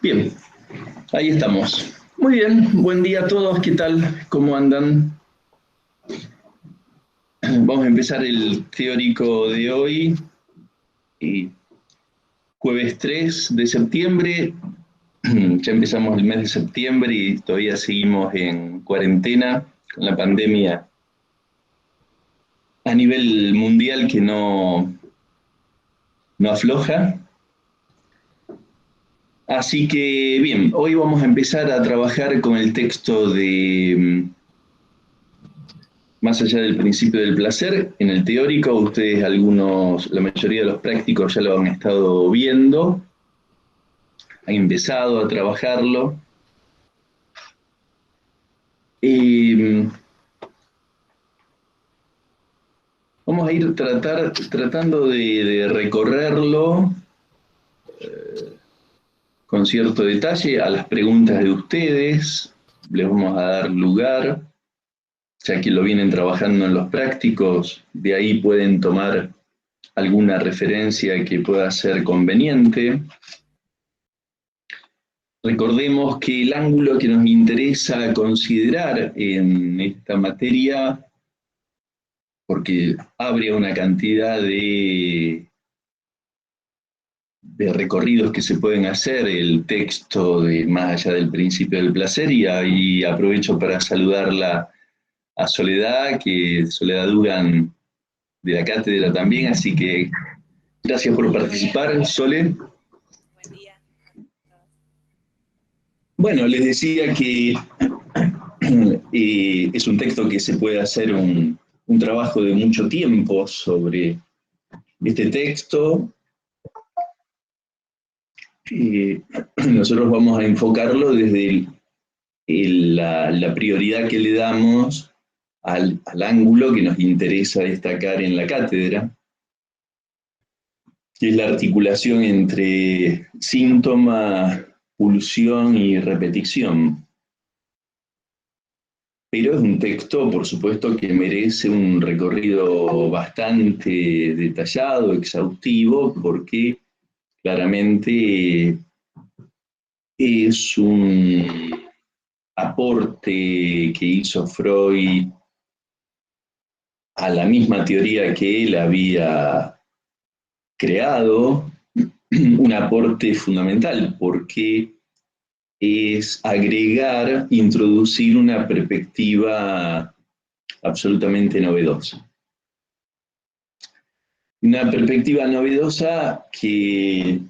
Bien, ahí estamos. Muy bien, buen día a todos, ¿qué tal? ¿Cómo andan? Vamos a empezar el teórico de hoy, jueves 3 de septiembre. Ya empezamos el mes de septiembre y todavía seguimos en cuarentena con la pandemia a nivel mundial que no afloja. Así que bien, hoy vamos a empezar a trabajar con el texto de Más allá del principio del placer. En el teórico, ustedes algunos, la mayoría de los prácticos ya lo han estado viendo, han empezado a trabajarlo. Vamos a ir tratando de recorrerlo con cierto detalle a las preguntas de ustedes. Les vamos a dar lugar, ya que lo vienen trabajando en los prácticos, de ahí pueden tomar alguna referencia que pueda ser conveniente. Recordemos que el ángulo que nos interesa considerar en esta materia, porque abre una cantidad de recorridos que se pueden hacer, el texto de Más allá del principio del placer, y ahí aprovecho para saludarla a Soledad, que Soledad Dugan de la cátedra también, así que gracias por participar, Sole. Buen día. Bueno, les decía que es un texto que se puede hacer un trabajo de mucho tiempo sobre este texto. Nosotros vamos a enfocarlo desde la prioridad que le damos al ángulo que nos interesa destacar en la cátedra, que es la articulación entre síntoma, pulsión y repetición. Pero es un texto, por supuesto, que merece un recorrido bastante detallado, exhaustivo, porque claramente es un aporte que hizo Freud a la misma teoría que él había creado, un aporte fundamental, porque es agregar, introducir una perspectiva absolutamente novedosa. Una perspectiva novedosa que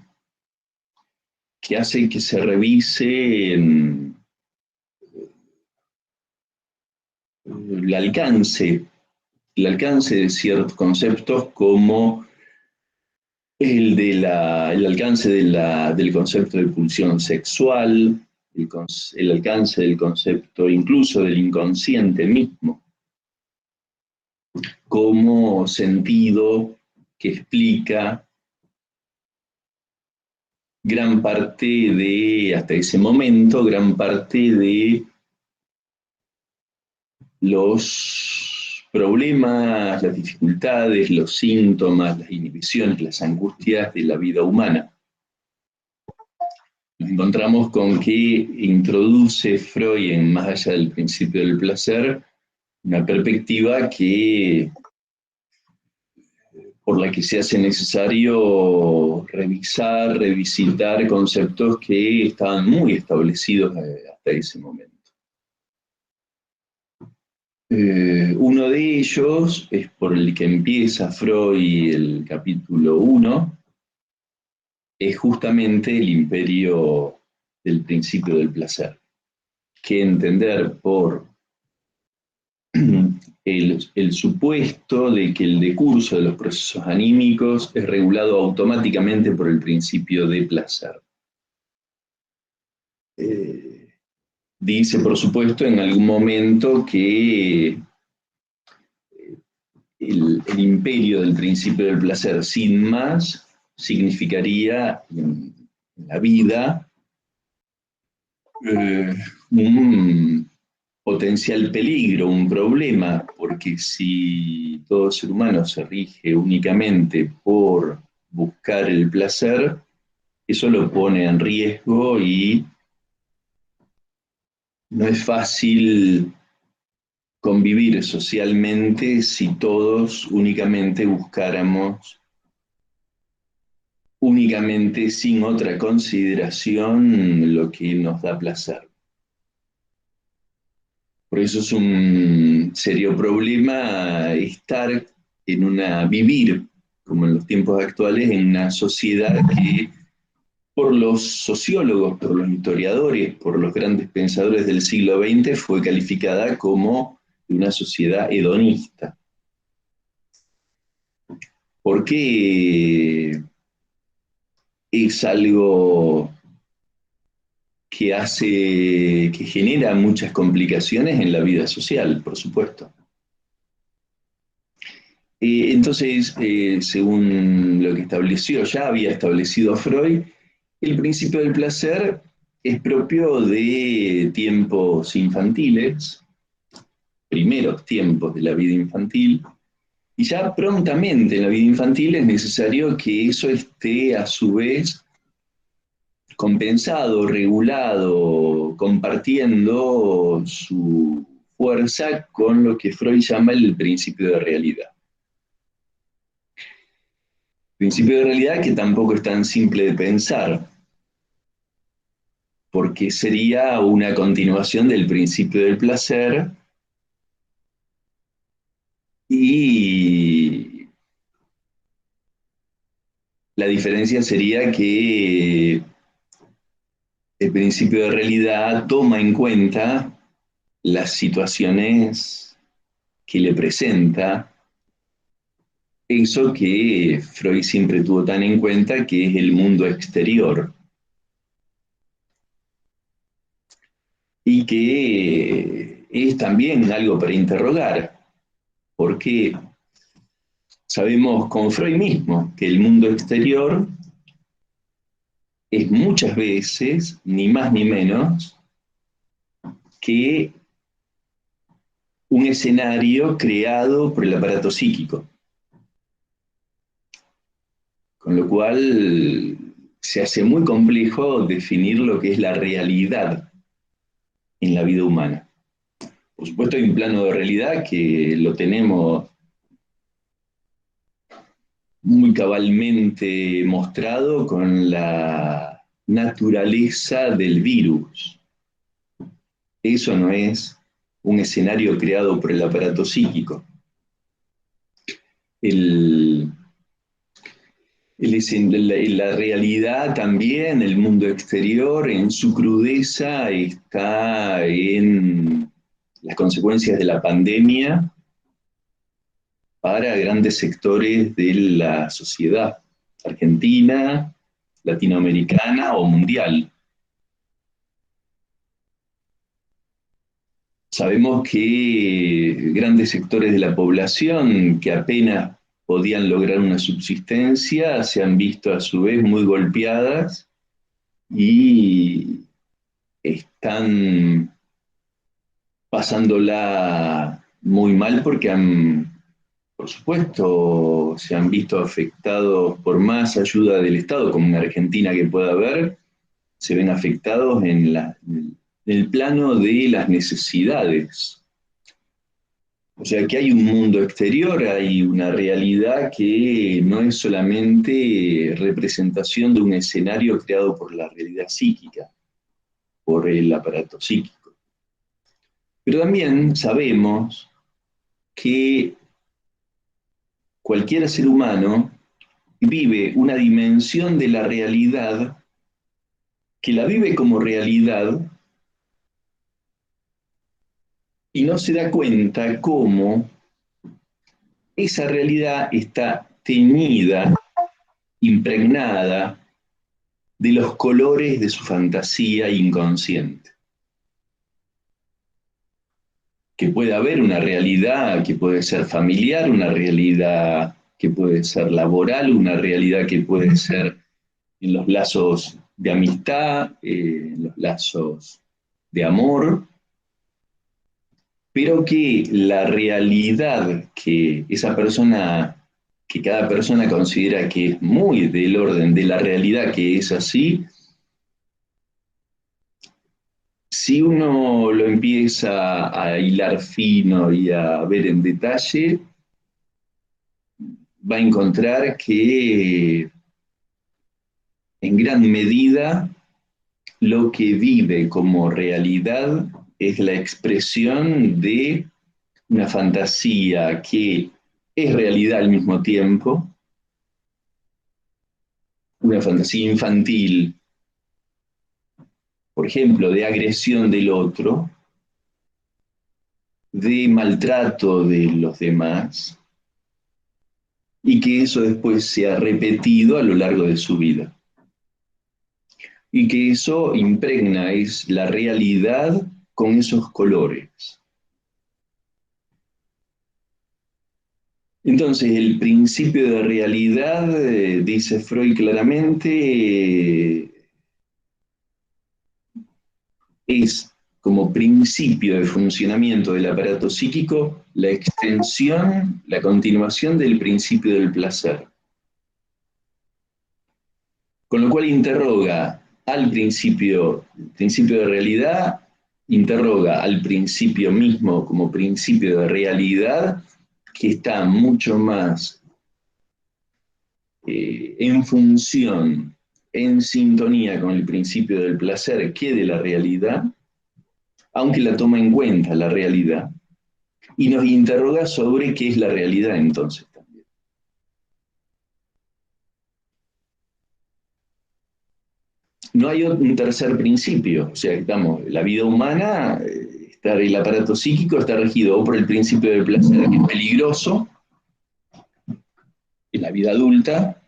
hace que se revise el alcance de ciertos conceptos como el alcance del concepto de pulsión sexual, el alcance del concepto incluso del inconsciente mismo, como sentido que explica gran parte hasta ese momento, gran parte de los problemas, las dificultades, los síntomas, las inhibiciones, las angustias de la vida humana. Nos encontramos con que introduce Freud en Más allá del principio del placer una perspectiva por la que se hace necesario revisar, revisitar conceptos que estaban muy establecidos hasta ese momento. Uno de ellos es por el que empieza Freud el capítulo 1, es justamente el imperio del principio del placer, que entender por el supuesto de que el decurso de los procesos anímicos es regulado automáticamente por el principio de placer. Dice, por supuesto, en algún momento que el imperio del principio del placer sin más significaría en la vida un potencial peligro, un problema, porque si todo ser humano se rige únicamente por buscar el placer, eso lo pone en riesgo y no es fácil convivir socialmente si todos únicamente buscáramos, únicamente sin otra consideración, lo que nos da placer. Por eso es un serio problema vivir, como en los tiempos actuales, en una sociedad que por los sociólogos, por los historiadores, por los grandes pensadores del siglo XX fue calificada como una sociedad hedonista. Porque es algo que genera muchas complicaciones en la vida social, por supuesto. Entonces, según lo que ya había establecido Freud, el principio del placer es propio de tiempos infantiles, primeros tiempos de la vida infantil, y ya prontamente en la vida infantil es necesario que eso esté a su vez compensado, regulado, compartiendo su fuerza con lo que Freud llama el principio de realidad. Principio de realidad que tampoco es tan simple de pensar, porque sería una continuación del principio del placer y la diferencia sería que el principio de realidad toma en cuenta las situaciones que le presenta eso que Freud siempre tuvo tan en cuenta, que es el mundo exterior, y que es también algo para interrogar, porque sabemos con Freud mismo que el mundo exterior es muchas veces, ni más ni menos, que un escenario creado por el aparato psíquico, con lo cual se hace muy complejo definir lo que es la realidad en la vida humana. Por supuesto hay un plano de realidad que lo tenemos muy cabalmente mostrado con la naturaleza del virus. Eso no es un escenario creado por el aparato psíquico. El, la realidad también, el mundo exterior, en su crudeza, está en las consecuencias de la pandemia para grandes sectores de la sociedad argentina, latinoamericana o mundial. Sabemos que grandes sectores de la población que apenas podían lograr una subsistencia se han visto a su vez muy golpeadas y están pasándola muy mal porque por supuesto, se han visto afectados por más ayuda del Estado, como en Argentina que pueda haber, se ven afectados en el plano de las necesidades. O sea que hay un mundo exterior, hay una realidad que no es solamente representación de un escenario creado por la realidad psíquica, por el aparato psíquico. Pero también sabemos que cualquier ser humano vive una dimensión de la realidad que la vive como realidad y no se da cuenta cómo esa realidad está teñida, impregnada de los colores de su fantasía inconsciente. Que puede haber una realidad que puede ser familiar, una realidad que puede ser laboral, una realidad que puede ser en los lazos de amistad, en los lazos de amor, pero que la realidad que esa persona que cada persona considera que es muy del orden de la realidad, que es así, si uno lo empieza a hilar fino y a ver en detalle, va a encontrar que en gran medida lo que vive como realidad es la expresión de una fantasía que es realidad al mismo tiempo, una fantasía infantil, por ejemplo, de agresión del otro, de maltrato de los demás, y que eso después se ha repetido a lo largo de su vida. Y que eso impregna es la realidad con esos colores. Entonces, el principio de realidad, dice Freud claramente, es como principio de funcionamiento del aparato psíquico la extensión, la continuación del principio del placer. Con lo cual interroga al principio de realidad, interroga al principio mismo como principio de realidad, que está mucho más en función, en sintonía con el principio del placer que de la realidad, aunque la toma en cuenta la realidad, y nos interroga sobre qué es la realidad entonces también. No hay un tercer principio, o sea, estamos, la vida humana, el aparato psíquico está regido o por el principio del placer, que es peligroso, en la vida adulta,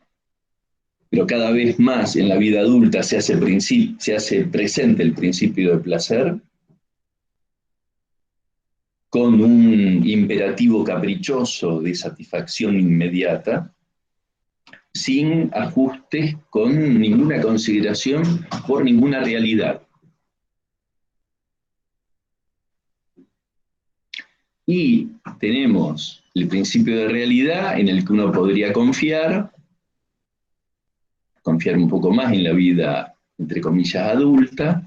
pero cada vez más en la vida adulta se hace presente el principio del placer, con un imperativo caprichoso de satisfacción inmediata, sin ajustes, con ninguna consideración por ninguna realidad. Y tenemos el principio de realidad en el que uno podría confiar un poco más en la vida, entre comillas, adulta,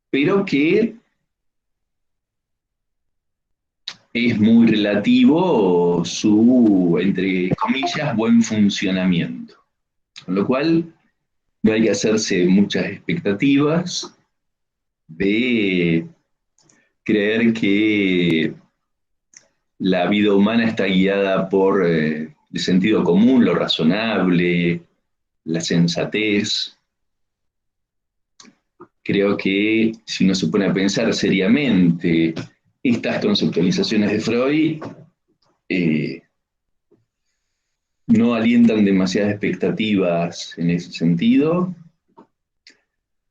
pero que es muy relativo su, entre comillas, buen funcionamiento. Con lo cual, no hay que hacerse muchas expectativas de creer que la vida humana está guiada por el sentido común, lo razonable, la sensatez. Creo que si uno se pone a pensar seriamente estas conceptualizaciones de Freud, eh, no alientan demasiadas expectativas en ese sentido.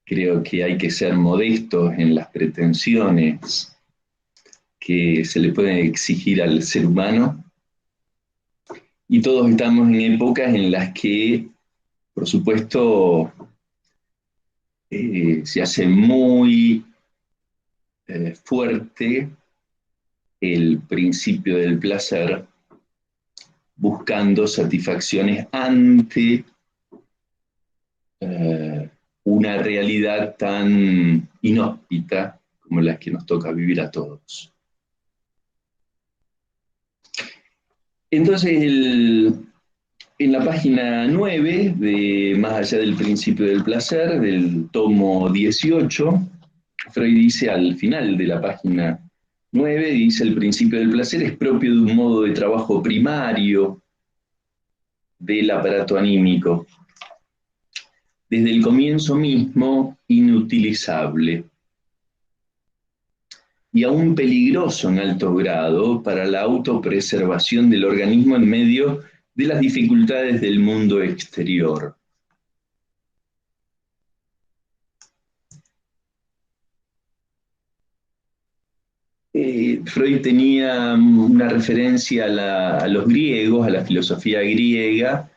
Creo que hay que ser modestos en las pretensiones que se le pueden exigir al ser humano. Y todos estamos en épocas en las que, por supuesto, se hace muy fuerte el principio del placer, buscando satisfacciones ante una realidad tan inhóspita como la que nos toca vivir a todos. Entonces, en la página 9 de Más allá del principio del placer, del tomo 18, Freud dice al final de la página 9, dice: el principio del placer es propio de un modo de trabajo primario del aparato anímico, desde el comienzo mismo inutilizable y aún peligroso en alto grado para la autopreservación del organismo en medio de las dificultades del mundo exterior. Freud tenía una referencia a los griegos, a la filosofía griega,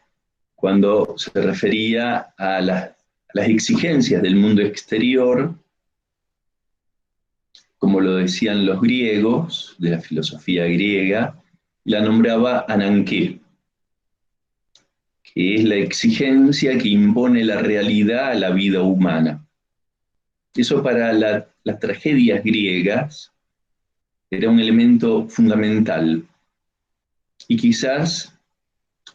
cuando se refería a las exigencias del mundo exterior, como lo decían los griegos, de la filosofía griega, la nombraba ananké, que es la exigencia que impone la realidad a la vida humana. Eso para las tragedias griegas era un elemento fundamental. Y quizás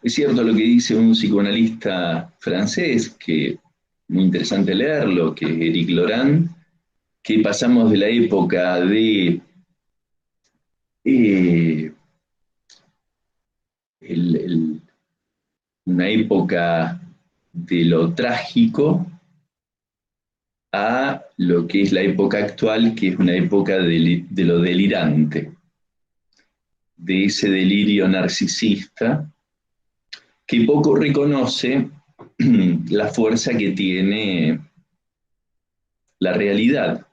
es cierto lo que dice un psicoanalista francés, que es muy interesante leerlo, que es Éric Laurent, que pasamos de la época de eh, el, una época de lo trágico a lo que es la época actual, que es una época de lo delirante, de ese delirio narcisista que poco reconoce la fuerza que tiene la realidad.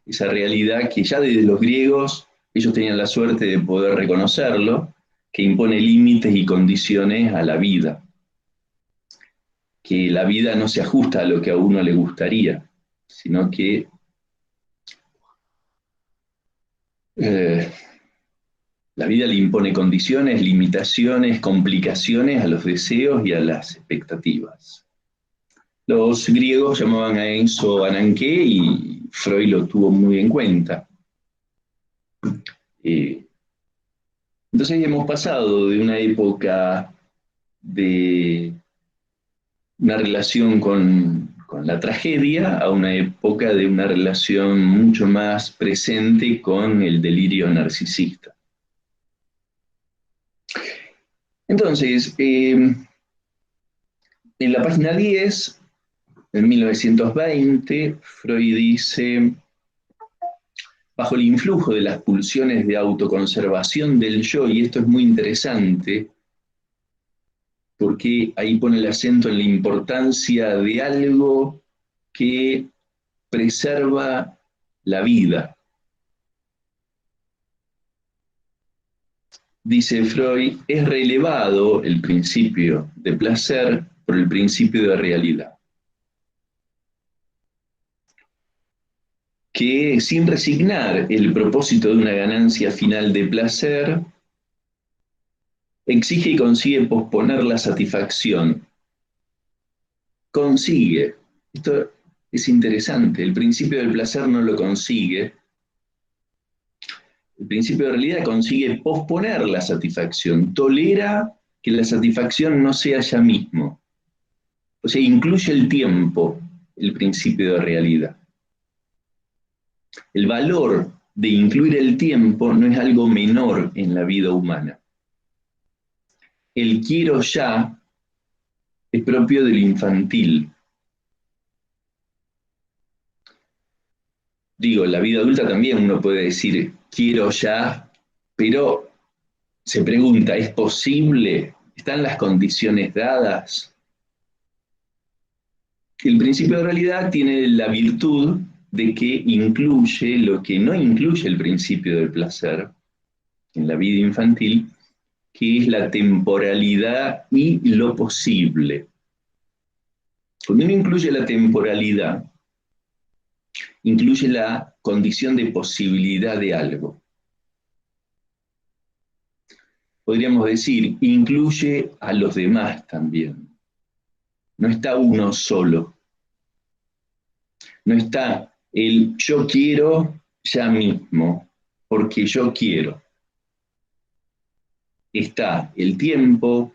Esa realidad que ya desde los griegos ellos tenían la suerte de poder reconocerlo, que impone límites y condiciones a la vida, que la vida no se ajusta a lo que a uno le gustaría, sino que eh, la vida le impone condiciones, limitaciones, complicaciones a los deseos y a las expectativas. Los griegos llamaban a eso ananqué y Freud lo tuvo muy en cuenta. Eh, entonces hemos pasado de una época de una relación con la tragedia a una época de una relación mucho más presente con el delirio narcisista. Entonces, en la página 10, en 1920, Freud dice, bajo el influjo de las pulsiones de autoconservación del yo, y esto es muy interesante, porque ahí pone el acento en la importancia de algo que preserva la vida. Dice Freud, es relevado el principio de placer por el principio de realidad, que sin resignar el propósito de una ganancia final de placer, exige y consigue posponer la satisfacción. Consigue. Esto es interesante. El principio del placer no lo consigue. El principio de realidad consigue posponer la satisfacción. Tolera que la satisfacción no sea ya mismo. O sea, incluye el tiempo, el principio de realidad. El valor de incluir el tiempo no es algo menor en la vida humana. El quiero ya es propio del infantil. Digo, en la vida adulta también uno puede decir quiero ya, pero se pregunta, ¿es posible? ¿Están las condiciones dadas? El principio de realidad tiene la virtud de que incluye lo que no incluye el principio del placer en la vida infantil, que es la temporalidad y lo posible. Cuando uno incluye la temporalidad, incluye la condición de posibilidad de algo. Podríamos decir, incluye a los demás también. No está uno solo. No está el yo quiero ya mismo, porque yo quiero. Está el tiempo,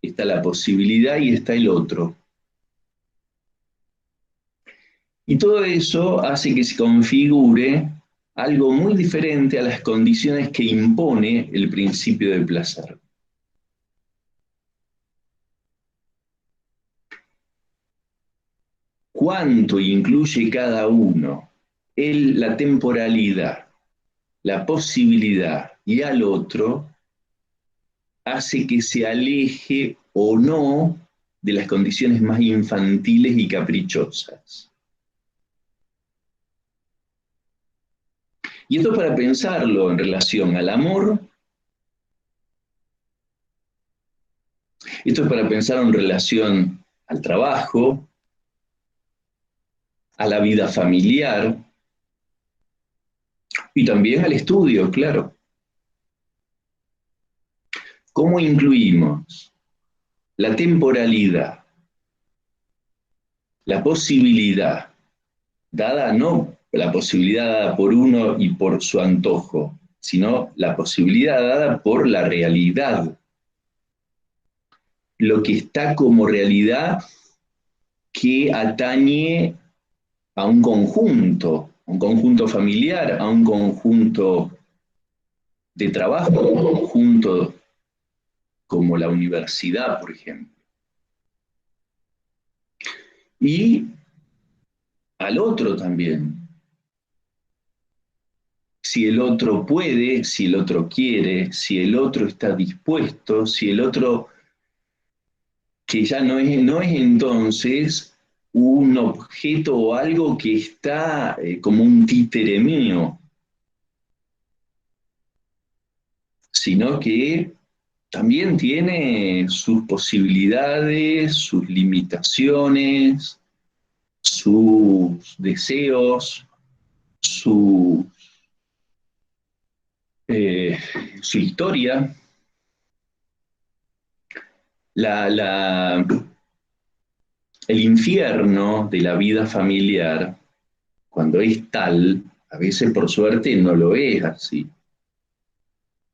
está la posibilidad y está el otro. Y todo eso hace que se configure algo muy diferente a las condiciones que impone el principio del placer. ¿Cuánto incluye cada uno? La temporalidad, la posibilidad y al otro hace que se aleje o no de las condiciones más infantiles y caprichosas. Y esto para pensarlo en relación al amor, esto es para pensar en relación al trabajo, a la vida familiar y también al estudio, claro. ¿Cómo incluimos la temporalidad, la posibilidad, dada no la posibilidad dada por uno y por su antojo, sino la posibilidad dada por la realidad, lo que está como realidad que atañe a un conjunto familiar, a un conjunto de trabajo, un conjunto como la universidad, por ejemplo. Y al otro también. Si el otro puede, si el otro quiere, si el otro está dispuesto, si el otro, que ya no es entonces un objeto o algo que está como un títere mío, sino que también tiene sus posibilidades, sus limitaciones, sus deseos, su, eh, su historia. La, el infierno de la vida familiar, cuando es tal, a veces por suerte no lo es así,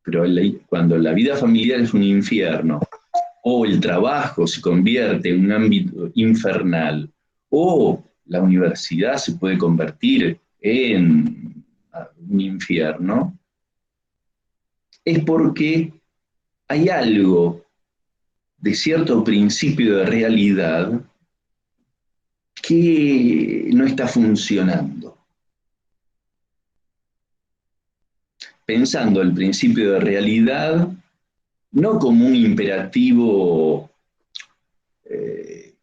pero cuando la vida familiar es un infierno, o el trabajo se convierte en un ámbito infernal, o la universidad se puede convertir en un infierno, es porque hay algo de cierto principio de realidad que no está funcionando. Pensando el principio de realidad no como un imperativo eh,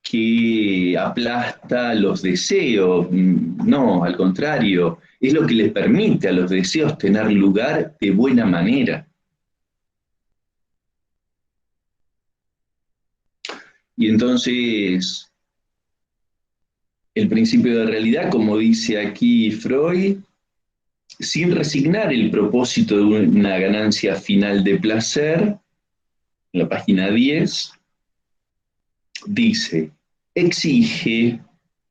que aplasta los deseos, no, al contrario, es lo que les permite a los deseos tener lugar de buena manera. Y entonces, el principio de realidad, como dice aquí Freud, sin resignar el propósito de una ganancia final de placer, en la página 10, dice, exige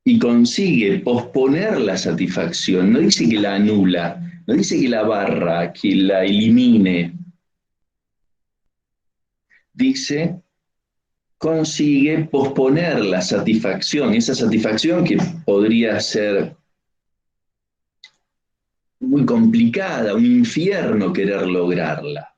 y consigue posponer la satisfacción, no dice que la anula, no dice que la barra, que la elimine, dice consigue posponer la satisfacción, esa satisfacción que podría ser muy complicada, un infierno querer lograrla.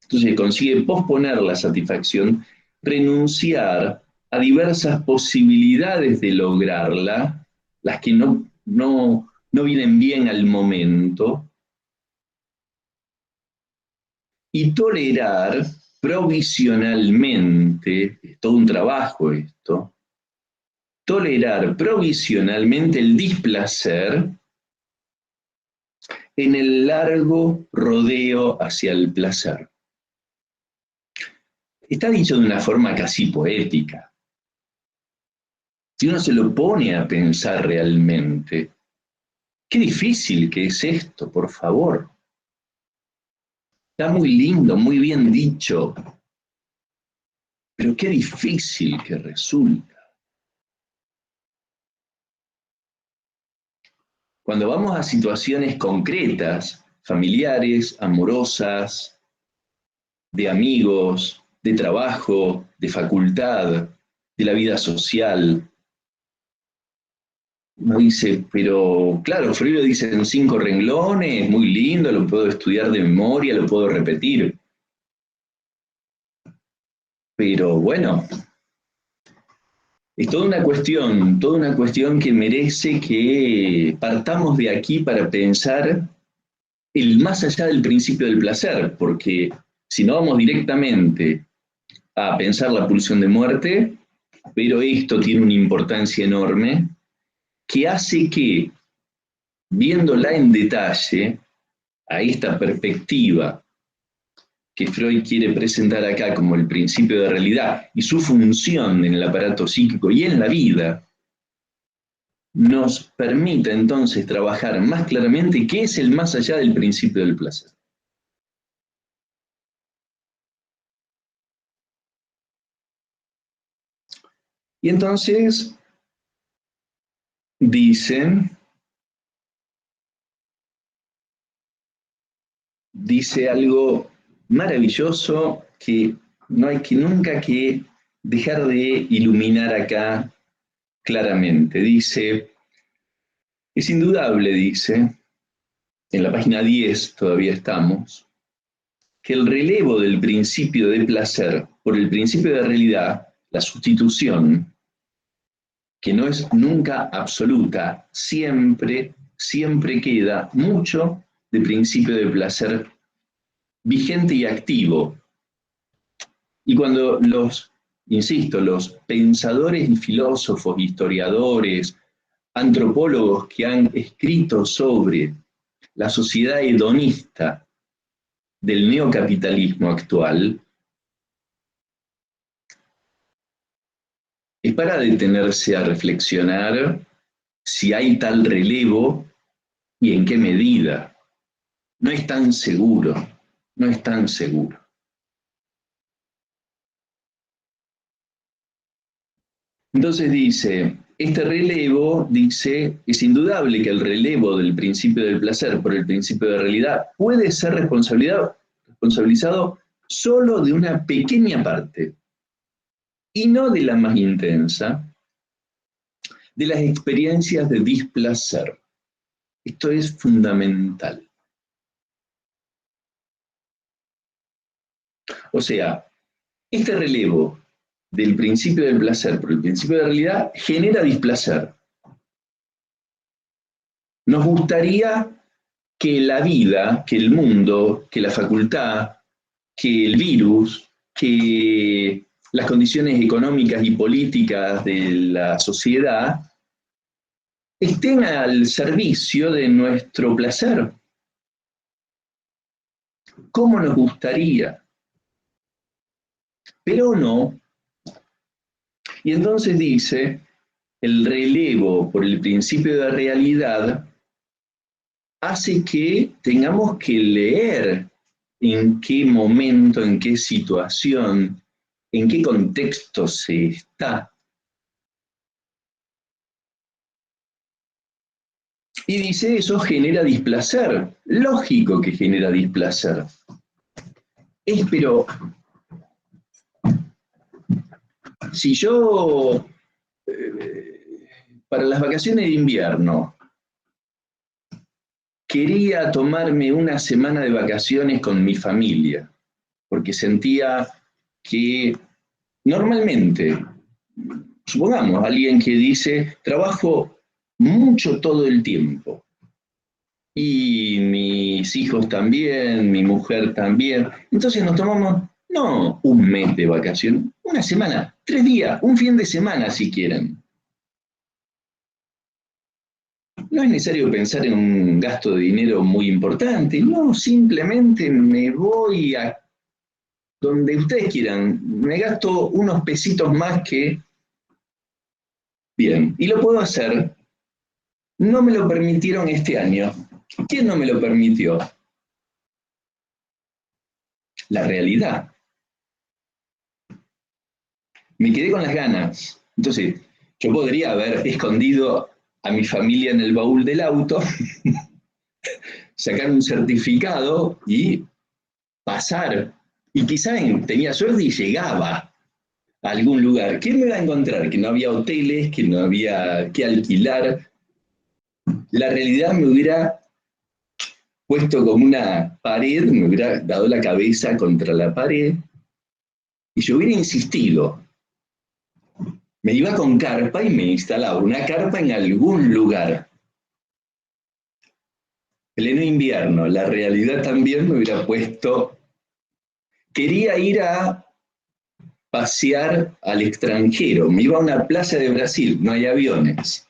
Entonces consigue posponer la satisfacción, renunciar a diversas posibilidades de lograrla, las que no vienen bien al momento, y tolerar provisionalmente, es todo un trabajo esto, tolerar provisionalmente el displacer en el largo rodeo hacia el placer. Está dicho de una forma casi poética. Si uno se lo pone a pensar realmente, qué difícil que es esto, por favor. Está muy lindo, muy bien dicho, pero qué difícil que resulta. Cuando vamos a situaciones concretas, familiares, amorosas, de amigos, de trabajo, de facultad, de la vida social, uno dice, pero claro, Freud lo dice en 5 renglones, muy lindo, lo puedo estudiar de memoria, lo puedo repetir. Pero bueno, es toda una cuestión que merece que partamos de aquí para pensar el más allá del principio del placer, porque si no vamos directamente a pensar la pulsión de muerte, pero esto tiene una importancia enorme que hace que, viéndola en detalle, a esta perspectiva que Freud quiere presentar acá como el principio de realidad y su función en el aparato psíquico y en la vida, nos permite entonces trabajar más claramente qué es el más allá del principio del placer. Y entonces dice algo maravilloso que no hay que nunca que dejar de iluminar acá claramente. Dice, es indudable, dice, en la página 10 todavía estamos, que el relevo del principio de placer por el principio de realidad, la sustitución, que no es nunca absoluta, siempre queda mucho de principio de placer vigente y activo. Y cuando insisto, los pensadores y filósofos, historiadores, antropólogos que han escrito sobre la sociedad hedonista del neocapitalismo actual, es para detenerse a reflexionar si hay tal relevo y en qué medida. No es tan seguro, no es tan seguro. Entonces dice, este relevo, dice, es indudable que el relevo del principio del placer por el principio de realidad puede ser responsabilizado solo de una pequeña parte, y no de la más intensa, de las experiencias de displacer. Esto es fundamental. O sea, este relevo del principio del placer por el principio de realidad genera displacer. Nos gustaría que la vida, que el mundo, que la facultad, que el virus, que las condiciones económicas y políticas de la sociedad estén al servicio de nuestro placer. ¿Cómo nos gustaría? Pero no. Y entonces dice, el relevo por el principio de realidad hace que tengamos que leer en qué momento, en qué situación, en qué contexto se está. Y dice, eso genera displacer. Lógico que genera displacer. Pero si yo, para las vacaciones de invierno, quería tomarme una semana de vacaciones con mi familia, porque sentía que normalmente, supongamos, alguien que dice, trabajo mucho todo el tiempo, y mis hijos también, mi mujer también, entonces nos tomamos, no un mes de vacaciones, una semana, 3 días, un fin de semana si quieren. No es necesario pensar en un gasto de dinero muy importante, no, simplemente me voy a donde ustedes quieran, me gasto unos pesitos más que bien, y lo puedo hacer. No me lo permitieron este año. ¿Quién no me lo permitió? La realidad. Me quedé con las ganas. Entonces, yo podría haber escondido a mi familia en el baúl del auto, sacar un certificado y pasar. Y quizá tenía suerte y llegaba a algún lugar. ¿Qué me iba a encontrar? Que no había hoteles, que no había que alquilar. La realidad me hubiera puesto como una pared, me hubiera dado la cabeza contra la pared y yo hubiera insistido. Me iba con carpa y me instalaba una carpa en algún lugar. Pleno invierno, la realidad también me hubiera puesto. Quería ir a pasear al extranjero, me iba a una plaza de Brasil, no hay aviones.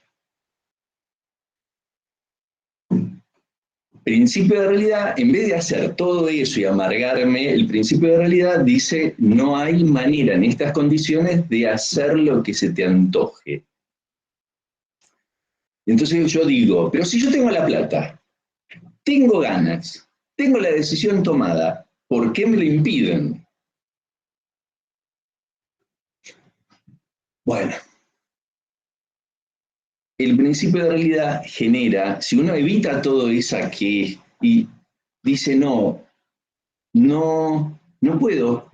Principio de realidad, en vez de hacer todo eso y amargarme, el principio de realidad dice, no hay manera en estas condiciones de hacer lo que se te antoje. Entonces yo digo, pero si yo tengo la plata, tengo ganas, tengo la decisión tomada, ¿por qué me lo impiden? Bueno, el principio de realidad genera, si uno evita todo eso que y dice no puedo,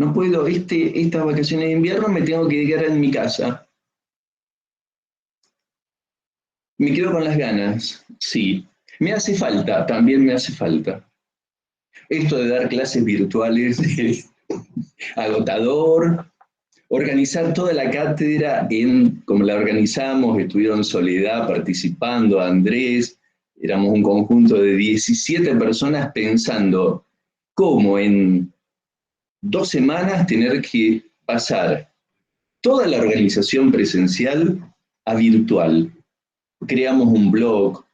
estas vacaciones de invierno me tengo que quedar en mi casa. Me quedo con las ganas, sí. Me hace falta, también me hace falta. Esto de dar clases virtuales es agotador. Organizar toda la cátedra como la organizamos, estuvieron Soledad participando, Andrés, éramos un conjunto de 17 personas pensando cómo en 2 semanas tener que pasar toda la organización presencial a virtual. Creamos un blog,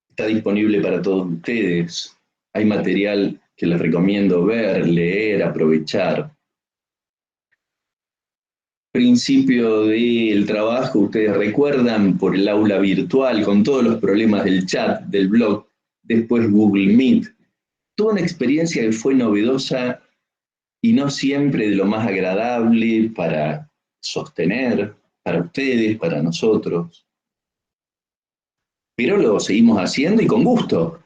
está disponible para todos ustedes, hay material que les recomiendo ver, leer, aprovechar. Principio del trabajo, ustedes recuerdan, por el aula virtual, con todos los problemas del chat, del blog, después Google Meet. Toda una experiencia que fue novedosa y no siempre de lo más agradable para sostener, para ustedes, para nosotros. Pero lo seguimos haciendo y con gusto.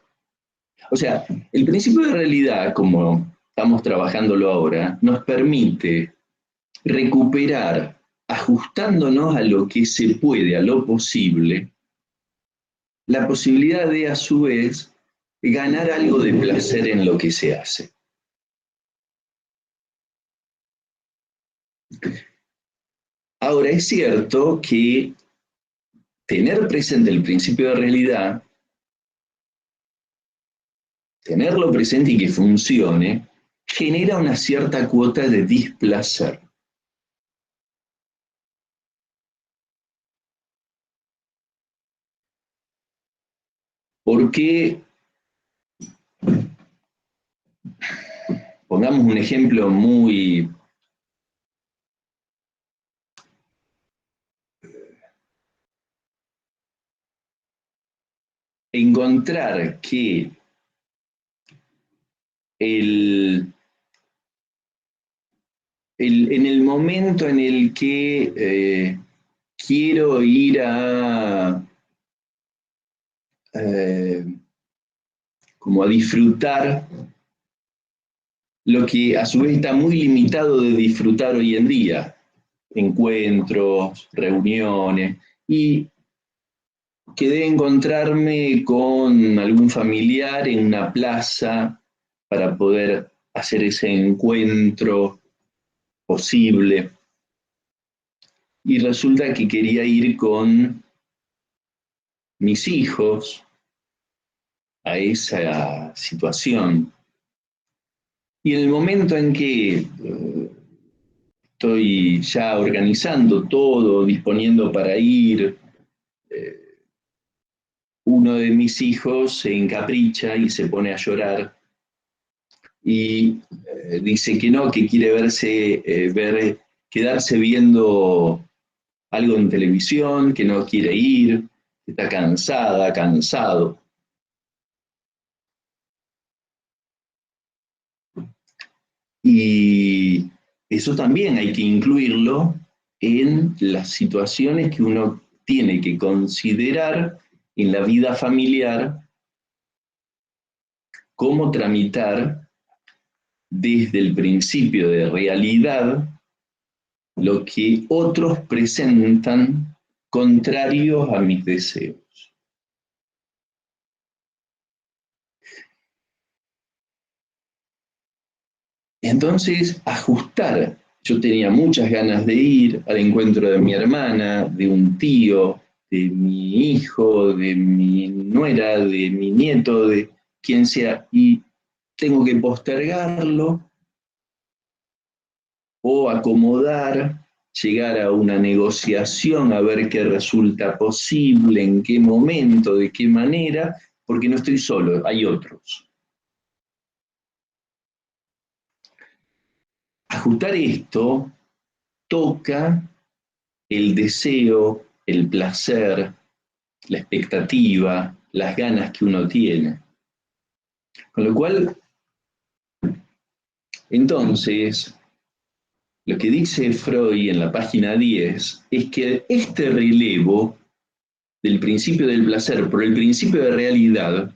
O sea, el principio de realidad, como estamos trabajándolo ahora, nos permite recuperar, ajustándonos a lo que se puede, a lo posible, la posibilidad de, a su vez, ganar algo de placer en lo que se hace. Ahora, es cierto que tener presente el principio de realidad, tenerlo presente y que funcione, genera una cierta cuota de displacer. Porque, pongamos un ejemplo muy encontrar que en el momento en el que quiero ir eh, como a disfrutar lo que a su vez está muy limitado de disfrutar hoy en día, encuentros, reuniones, y que de encontrarme con algún familiar en una plaza para poder hacer ese encuentro posible. Y resulta que quería ir con mis hijos a esa situación. Y en el momento en que estoy ya organizando todo, disponiendo para ir, eh, uno de mis hijos se encapricha y se pone a llorar y dice que no, que quiere quedarse viendo algo en televisión, que no quiere ir, que está cansada, cansado. Y eso también hay que incluirlo en las situaciones que uno tiene que considerar en la vida familiar, cómo tramitar desde el principio de realidad lo que otros presentan contrarios a mis deseos. Entonces, ajustar. Yo tenía muchas ganas de ir al encuentro de mi hermana, de un tío, de mi hijo, de mi nuera, de mi nieto, de quien sea, y tengo que postergarlo o acomodar, llegar a una negociación, a ver qué resulta posible, en qué momento, de qué manera, porque no estoy solo, hay otros. Ajustar esto toca el deseo, el placer, la expectativa, las ganas que uno tiene. Con lo cual, entonces, lo que dice Freud en la página 10 es que este relevo del principio del placer por el principio de realidad,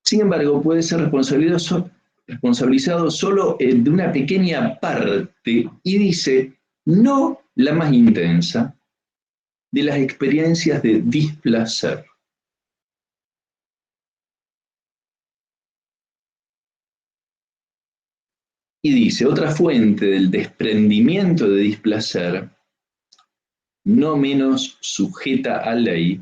sin embargo, puede ser responsabilizado solo de una pequeña parte, y dice, no la más intensa, de las experiencias de displacer. Y dice, otra fuente del desprendimiento de displacer, no menos sujeta a ley,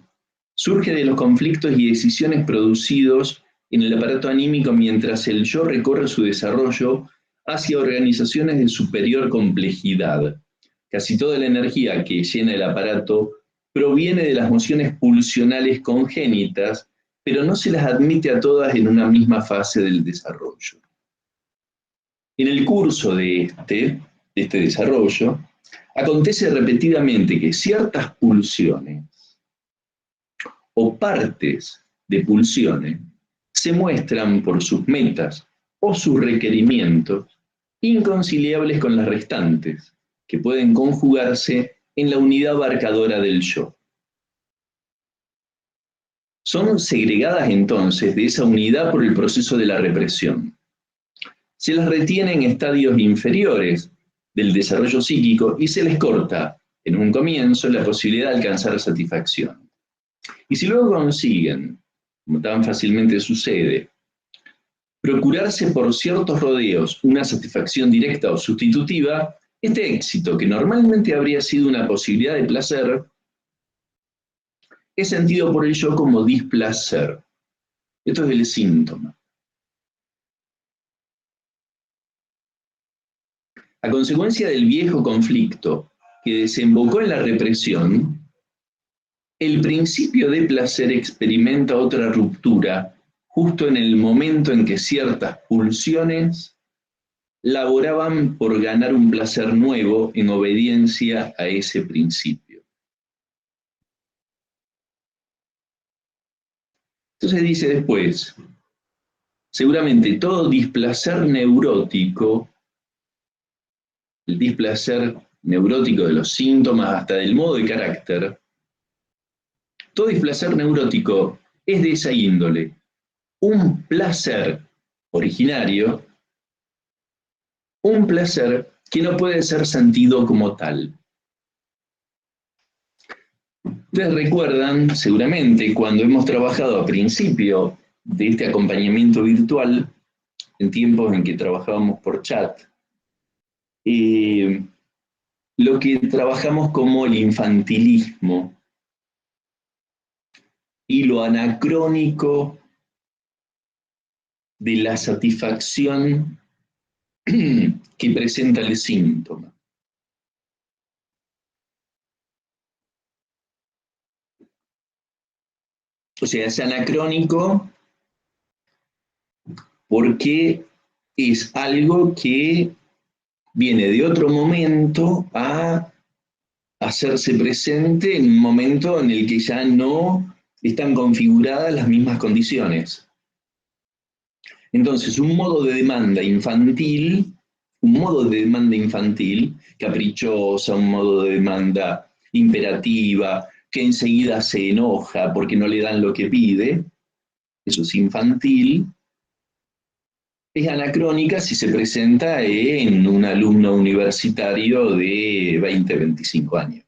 surge de los conflictos y decisiones producidos en el aparato anímico mientras el yo recorre su desarrollo hacia organizaciones de superior complejidad. Casi toda la energía que llena el aparato proviene de las mociones pulsionales congénitas, pero no se las admite a todas en una misma fase del desarrollo. En el curso de este desarrollo, acontece repetidamente que ciertas pulsiones o partes de pulsiones se muestran por sus metas o sus requerimientos inconciliables con las restantes, que pueden conjugarse en la unidad abarcadora del yo. Son segregadas entonces de esa unidad por el proceso de la represión. Se las retiene en estadios inferiores del desarrollo psíquico y se les corta, en un comienzo, la posibilidad de alcanzar satisfacción. Y si luego consiguen, como tan fácilmente sucede, procurarse por ciertos rodeos una satisfacción directa o sustitutiva, este éxito, que normalmente habría sido una posibilidad de placer, es sentido por el yo como displacer. Esto es el síntoma. A consecuencia del viejo conflicto que desembocó en la represión, el principio de placer experimenta otra ruptura justo en el momento en que ciertas pulsiones laboraban por ganar un placer nuevo en obediencia a ese principio. Entonces dice después, seguramente todo displacer neurótico, el displacer neurótico de los síntomas hasta del modo de carácter, todo displacer neurótico es de esa índole, un placer originario, un placer que no puede ser sentido como tal. Ustedes recuerdan seguramente cuando hemos trabajado a principio de este acompañamiento virtual, en tiempos en que trabajábamos por chat, lo que trabajamos como el infantilismo y lo anacrónico de la satisfacción que presenta el síntoma. O sea, es anacrónico porque es algo que viene de otro momento a hacerse presente en un momento en el que ya no están configuradas las mismas condiciones. Entonces, un modo de demanda infantil, caprichosa, un modo de demanda imperativa, que enseguida se enoja porque no le dan lo que pide, eso es infantil, es anacrónica si se presenta en un alumno universitario de 20, 25 años.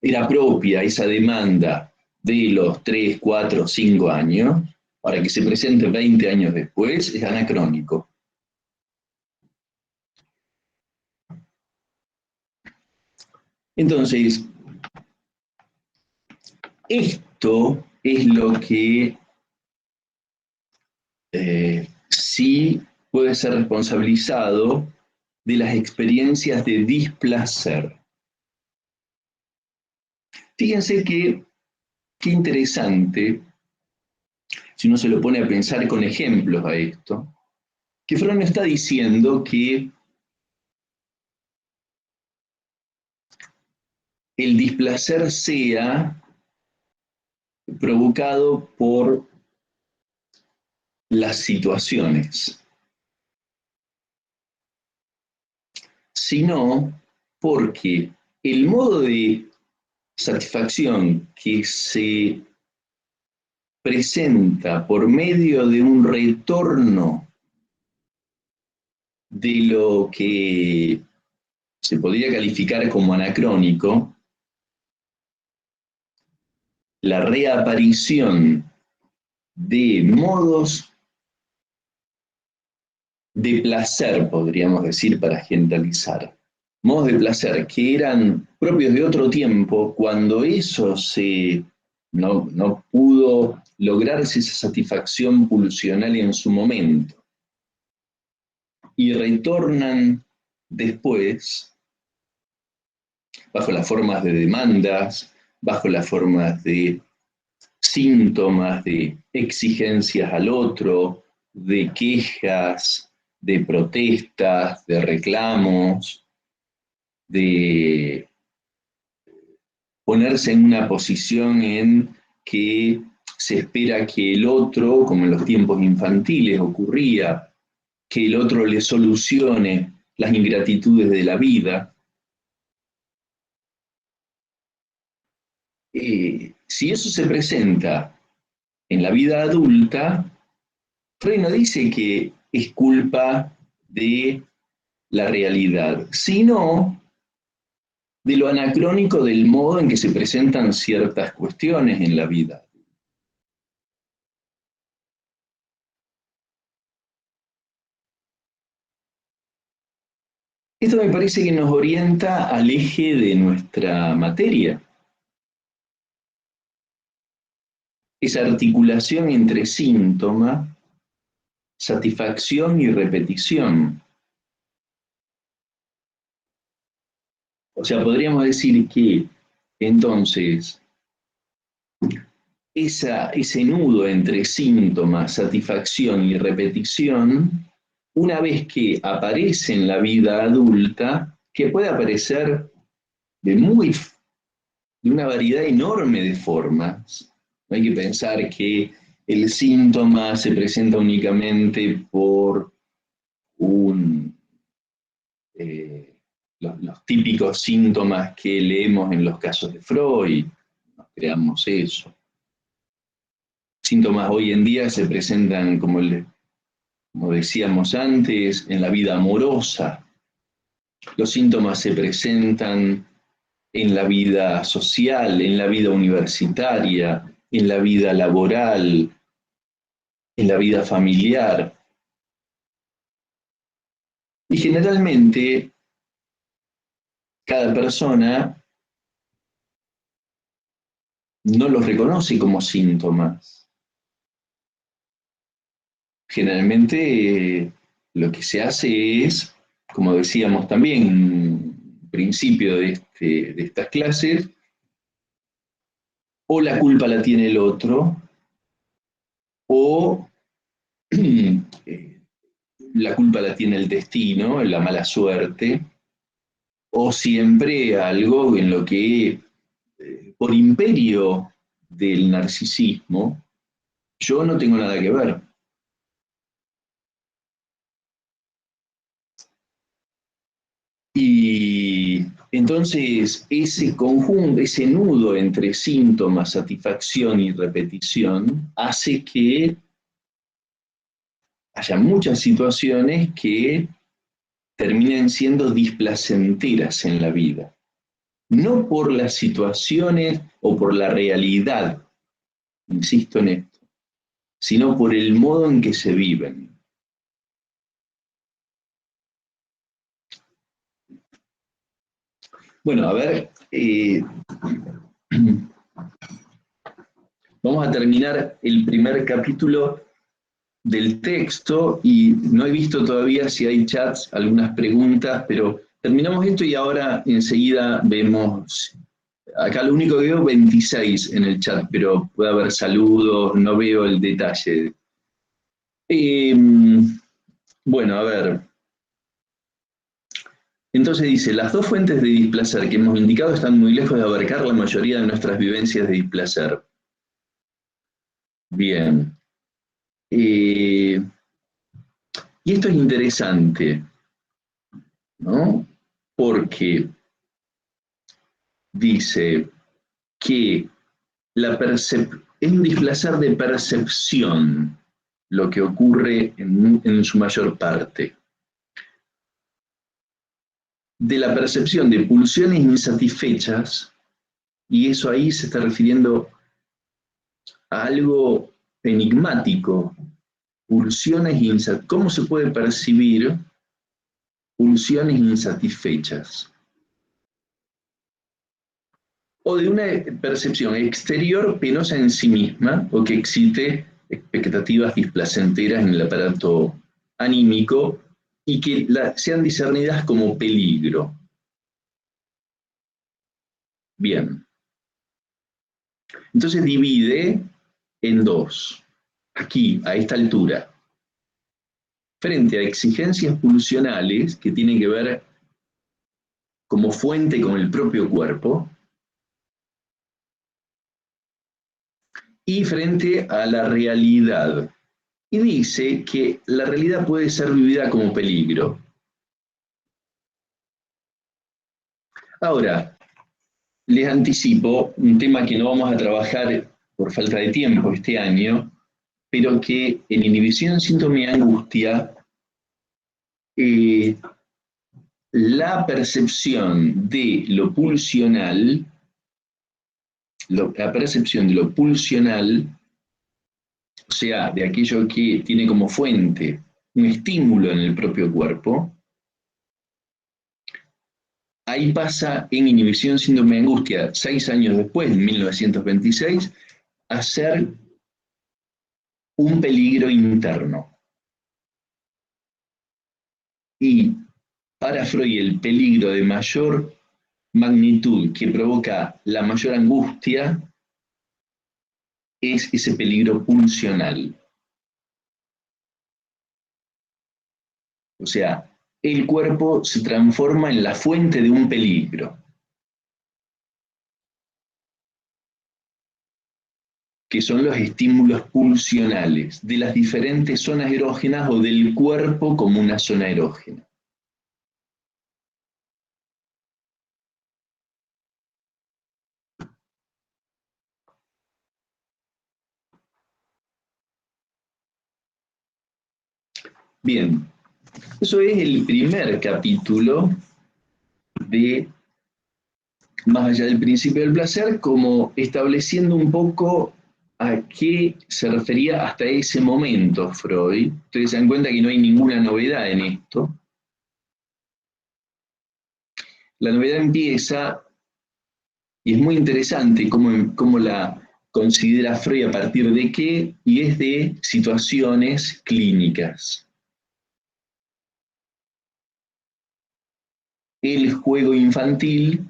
Era propia esa demanda de los 3, 4, 5 años, para que se presente 20 años después, es anacrónico. Entonces, esto es lo que sí puede ser responsabilizado de las experiencias de displacer. Fíjense que qué interesante, si uno se lo pone a pensar con ejemplos a esto, que Freud está diciendo que el displacer sea provocado por las situaciones, sino porque el modo de satisfacción que se presenta por medio de un retorno de lo que se podría calificar como anacrónico, la reaparición de modos de placer, podríamos decir, para generalizar. Modos de placer que eran propios de otro tiempo, cuando eso no pudo lograrse esa satisfacción pulsional en su momento, y retornan después bajo las formas de demandas, bajo las formas de síntomas, de exigencias al otro, de quejas, de protestas, de reclamos, de ponerse en una posición en que se espera que el otro, como en los tiempos infantiles ocurría, que el otro le solucione las ingratitudes de la vida. Si eso se presenta en la vida adulta, Freud no dice que es culpa de la realidad, sino de lo anacrónico del modo en que se presentan ciertas cuestiones en la vida. Esto me parece que nos orienta al eje de nuestra materia, esa articulación entre síntoma, satisfacción y repetición. O sea, podríamos decir que entonces ese nudo entre síntoma, satisfacción y repetición, una vez que aparece en la vida adulta, que puede aparecer de una variedad enorme de formas. No hay que pensar que el síntoma se presenta únicamente por eh, los típicos síntomas que leemos en los casos de Freud. No creamos eso. Síntomas hoy en día se presentan, como decíamos antes, en la vida amorosa. Los síntomas se presentan en la vida social, en la vida universitaria, en la vida laboral, en la vida familiar. Y generalmente cada persona no los reconoce como síntomas. Generalmente lo que se hace es, como decíamos también en principio de estas clases, o la culpa la tiene el otro, o la culpa la tiene el destino, la mala suerte, o siempre algo en lo que, por imperio del narcisismo, yo no tengo nada que ver. Y entonces ese conjunto, ese nudo entre síntomas, satisfacción y repetición hace que haya muchas situaciones que terminen siendo displacenteras en la vida. No por las situaciones o por la realidad, insisto en esto, sino por el modo en que se viven. Bueno, a ver, vamos a terminar el primer capítulo del texto y no he visto todavía si hay chats, algunas preguntas, pero terminamos esto y ahora enseguida vemos, acá lo único que veo 26 en el chat, pero puede haber saludos, no veo el detalle. Bueno, a ver. Entonces dice, las dos fuentes de displacer que hemos indicado están muy lejos de abarcar la mayoría de nuestras vivencias de displacer. Bien. Y esto es interesante, ¿no? Porque dice que es un displacer de percepción lo que ocurre en su mayor parte. De la percepción de pulsiones insatisfechas, y eso ahí se está refiriendo a algo enigmático, pulsiones insatisfechas. ¿Cómo se puede percibir pulsiones insatisfechas? O de una percepción exterior penosa en sí misma, o que excite expectativas displacenteras en el aparato anímico y que sean discernidas como peligro. Bien. Entonces divide en dos, aquí, a esta altura, frente a exigencias pulsionales que tienen que ver como fuente con el propio cuerpo, y frente a la realidad. Y dice que la realidad puede ser vivida como peligro. Ahora, les anticipo un tema que no vamos a trabajar por falta de tiempo este año, pero que en inhibición, síntoma y angustia, la percepción de lo pulsional, la percepción de lo pulsional, o sea, de aquello que tiene como fuente un estímulo en el propio cuerpo, ahí pasa en inhibición, síndrome de angustia, 6 años después, en 1926, a ser un peligro interno. Y para Freud el peligro de mayor magnitud que provoca la mayor angustia es ese peligro pulsional. O sea, el cuerpo se transforma en la fuente de un peligro, que son los estímulos pulsionales de las diferentes zonas erógenas o del cuerpo como una zona erógena. Bien, eso es el primer capítulo de Más allá del principio del placer, como estableciendo un poco a qué se refería hasta ese momento Freud. Ustedes se dan cuenta que no hay ninguna novedad en esto. La novedad empieza, y es muy interesante cómo la considera Freud a partir de qué, y es de situaciones clínicas. El juego infantil,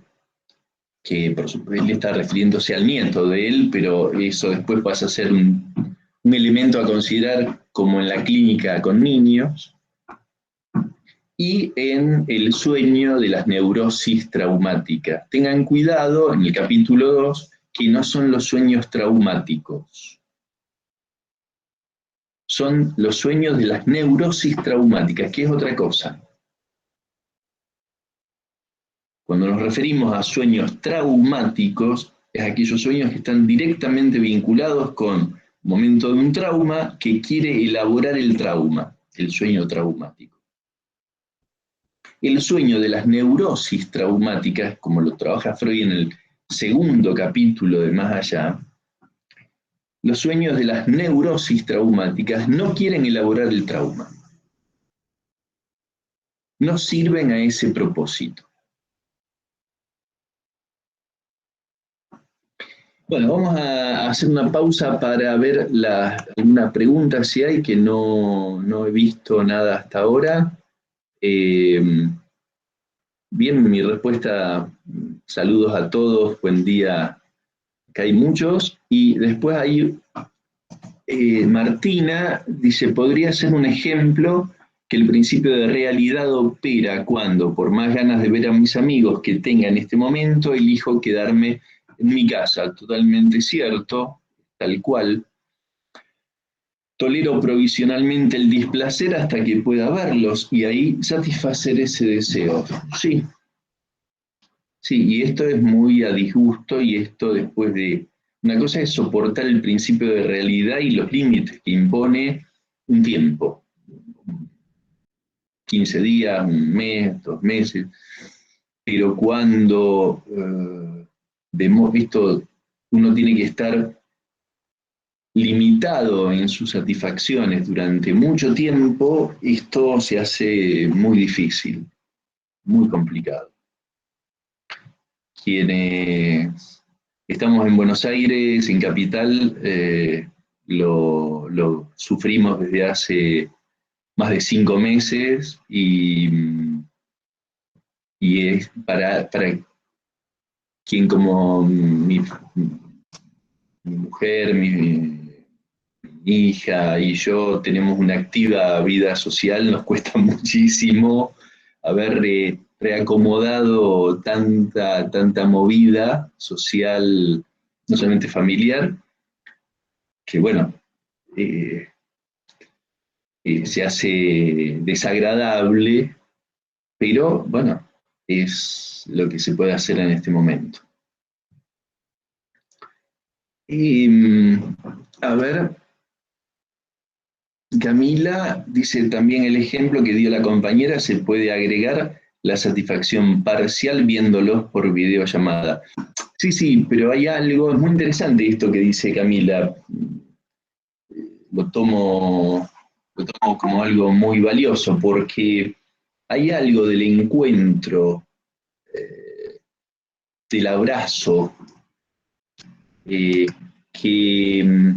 que por supuesto él está refiriéndose al nieto de él, pero eso después pasa a ser un elemento a considerar como en la clínica con niños, y en el sueño de las neurosis traumáticas. Tengan cuidado en el capítulo 2 que no son los sueños traumáticos, son los sueños de las neurosis traumáticas, que es otra cosa. Cuando nos referimos a sueños traumáticos, es aquellos sueños que están directamente vinculados con el momento de un trauma que quiere elaborar el trauma, el sueño traumático. El sueño de las neurosis traumáticas, como lo trabaja Freud en el segundo capítulo de Más allá, los sueños de las neurosis traumáticas no quieren elaborar el trauma. No sirven a ese propósito. Bueno, vamos a hacer una pausa para ver alguna pregunta si hay, que no he visto nada hasta ahora. Bien, mi respuesta, saludos a todos, buen día, que hay muchos. Y después hay Martina, dice, podría ser un ejemplo que el principio de realidad opera cuando, por más ganas de ver a mis amigos que tenga en este momento, elijo quedarme en mi casa. Totalmente cierto, tal cual. Tolero provisionalmente el displacer hasta que pueda verlos y ahí satisfacer ese deseo. Sí, Sí, y esto es muy a disgusto, y esto después de... Una cosa es soportar el principio de realidad y los límites que impone un tiempo, 15 días, un mes, 2 meses, pero cuando hemos visto, uno tiene que estar limitado en sus satisfacciones durante mucho tiempo, esto se hace muy difícil, muy complicado. Quienes estamos en Buenos Aires, en Capital, lo sufrimos desde hace más de 5 meses, y es para quien como mi mujer, mi hija y yo tenemos una activa vida social, nos cuesta muchísimo haber reacomodado tanta movida social, no solamente familiar, que bueno, eh, se hace desagradable, pero bueno, es lo que se puede hacer en este momento. Y, a ver, Camila dice también el ejemplo que dio la compañera, se puede agregar la satisfacción parcial viéndolos por videollamada. Sí, sí, pero hay algo, es muy interesante esto que dice Camila. Lo tomo, lo tomo como algo muy valioso porque hay algo del encuentro, del abrazo, eh, que,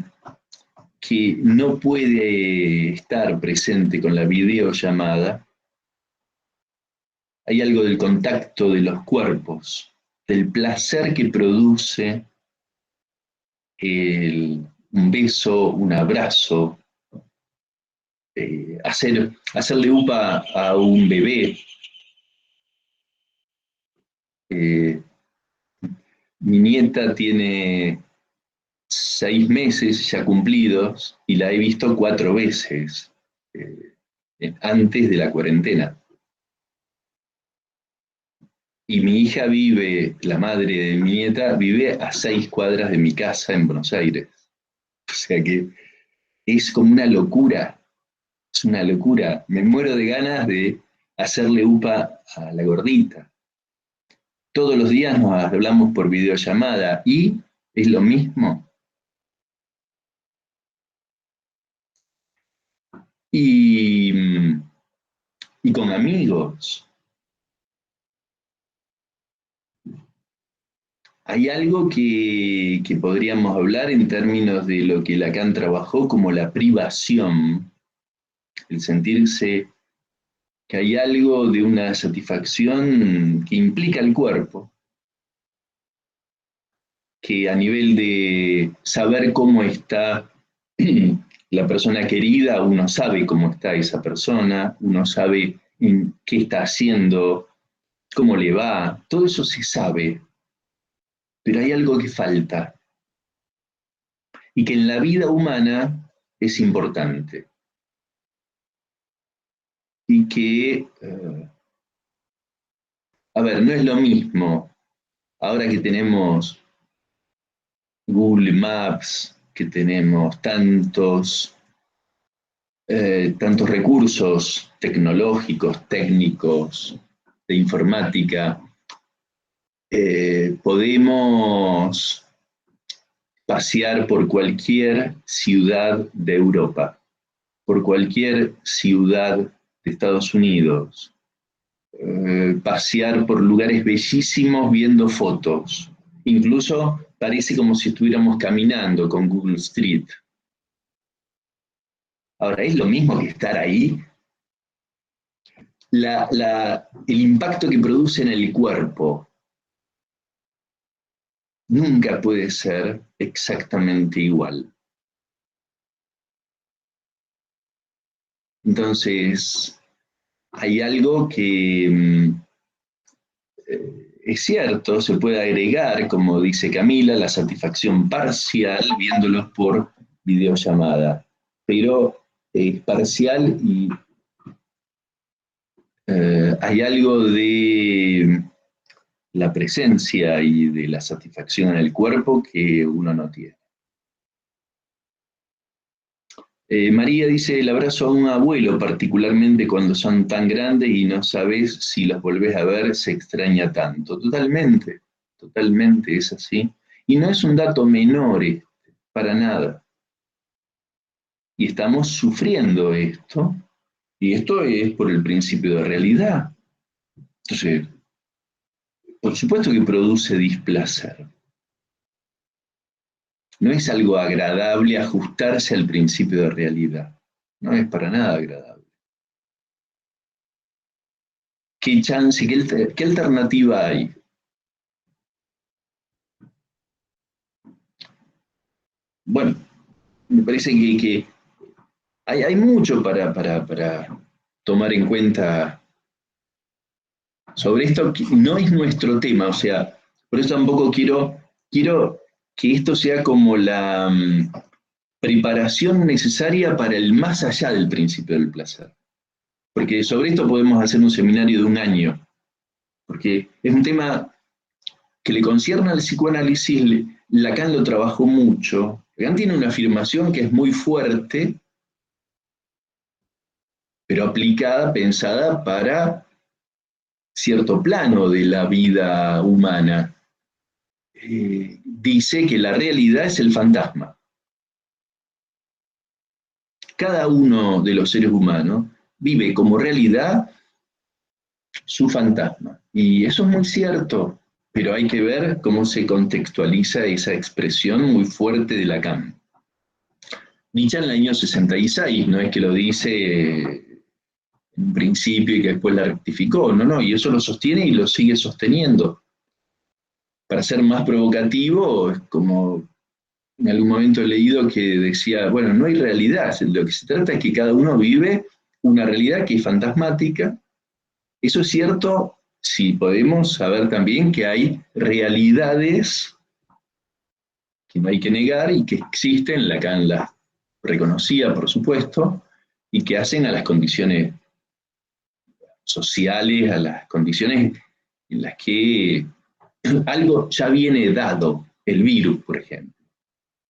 que no puede estar presente con la videollamada. Hay algo del contacto de los cuerpos, del placer que produce un beso, un abrazo, hacerle upa a un bebé. Eh, Mi nieta tiene 6 meses ya cumplidos y la he visto 4 veces antes de la cuarentena. Y mi hija vive, la madre de mi nieta, vive a 6 cuadras de mi casa en Buenos Aires. O sea que es como una locura, es una locura. Me muero de ganas de hacerle upa a la gordita. Todos los días nos hablamos por videollamada y es lo mismo. Y, y con amigos. Hay algo que podríamos hablar en términos de lo que Lacan trabajó como la privación, el sentirse que hay algo de una satisfacción que implica el cuerpo, que a nivel de saber cómo está la persona querida, uno sabe cómo está esa persona, uno sabe qué está haciendo, cómo le va, todo eso se sabe, pero hay algo que falta y que en la vida humana es importante y que, a ver, no es lo mismo ahora que tenemos Google Maps, que tenemos tantos recursos tecnológicos, técnicos, de informática, podemos pasear por cualquier ciudad de Europa, por cualquier ciudad de Estados Unidos, pasear por lugares bellísimos viendo fotos. Incluso parece como si estuviéramos caminando con Google Street. Ahora, ¿es lo mismo que estar ahí? El impacto que produce en el cuerpo nunca puede ser exactamente igual. Entonces, hay algo que es cierto, se puede agregar, como dice Camila, la satisfacción parcial viéndolos por videollamada, pero es parcial y hay algo la presencia y de la satisfacción en el cuerpo que uno no tiene. María dice, el abrazo a un abuelo, particularmente cuando son tan grandes y no sabes si los volvés a ver, se extraña tanto. Totalmente, totalmente es así. Y no es un dato menor para nada. Y estamos sufriendo esto, y esto es por el principio de realidad. Entonces, por supuesto que produce displacer. No es algo agradable ajustarse al principio de realidad. No es para nada agradable. ¿Qué chance, qué alternativa hay? Bueno, me parece que hay mucho para tomar en cuenta sobre esto, que no es nuestro tema, o sea, por eso tampoco quiero que esto sea como la preparación necesaria para el más allá del principio del placer. Porque sobre esto podemos hacer un seminario de un año, porque es un tema que le concierne al psicoanálisis. Lacan lo trabajó mucho. Lacan tiene una afirmación que es muy fuerte, pero aplicada, pensada para cierto plano de la vida humana. Dice que la realidad es el fantasma. Cada uno de los seres humanos vive como realidad su fantasma. Y eso es muy cierto, pero hay que ver cómo se contextualiza esa expresión muy fuerte de Lacan. Dicha en el año 66, no es que lo dice en un principio y que después la rectificó, no, no, y eso lo sostiene y lo sigue sosteniendo. Para ser más provocativo, es como en algún momento he leído que decía, bueno, no hay realidad, lo que se trata es que cada uno vive una realidad que es fantasmática. Eso es cierto si podemos saber también que hay realidades que no hay que negar y que existen, Lacan las reconocía, por supuesto, y que hacen a las condiciones sociales, a las condiciones en las que algo ya viene dado, el virus, por ejemplo.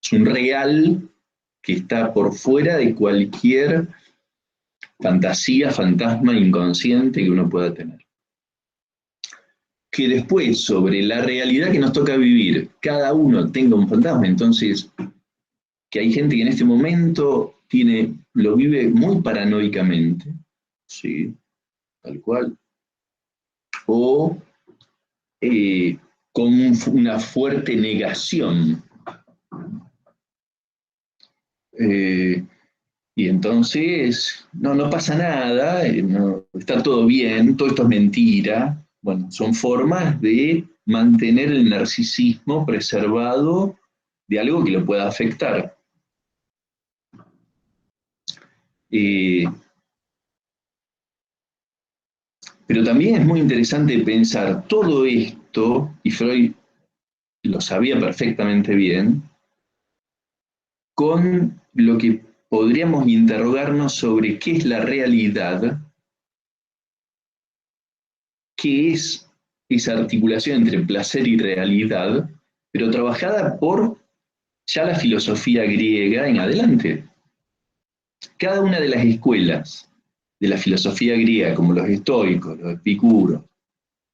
Es un real que está por fuera de cualquier fantasía, fantasma inconsciente que uno pueda tener. Que después, sobre la realidad que nos toca vivir, cada uno tenga un fantasma. Entonces, que hay gente que en este momento lo vive muy paranoicamente, sí, tal cual, o con una fuerte negación. Eh, y entonces, no, no pasa nada, no, está todo bien, todo esto es mentira. Bueno, son formas de mantener el narcisismo preservado de algo que lo pueda afectar. Eh, pero también es muy interesante pensar todo esto, y Freud lo sabía perfectamente bien, con lo que podríamos interrogarnos sobre qué es la realidad, qué es esa articulación entre placer y realidad, pero trabajada por ya la filosofía griega en adelante. Cada una de las escuelas de la filosofía griega, como los estoicos, los epicuros,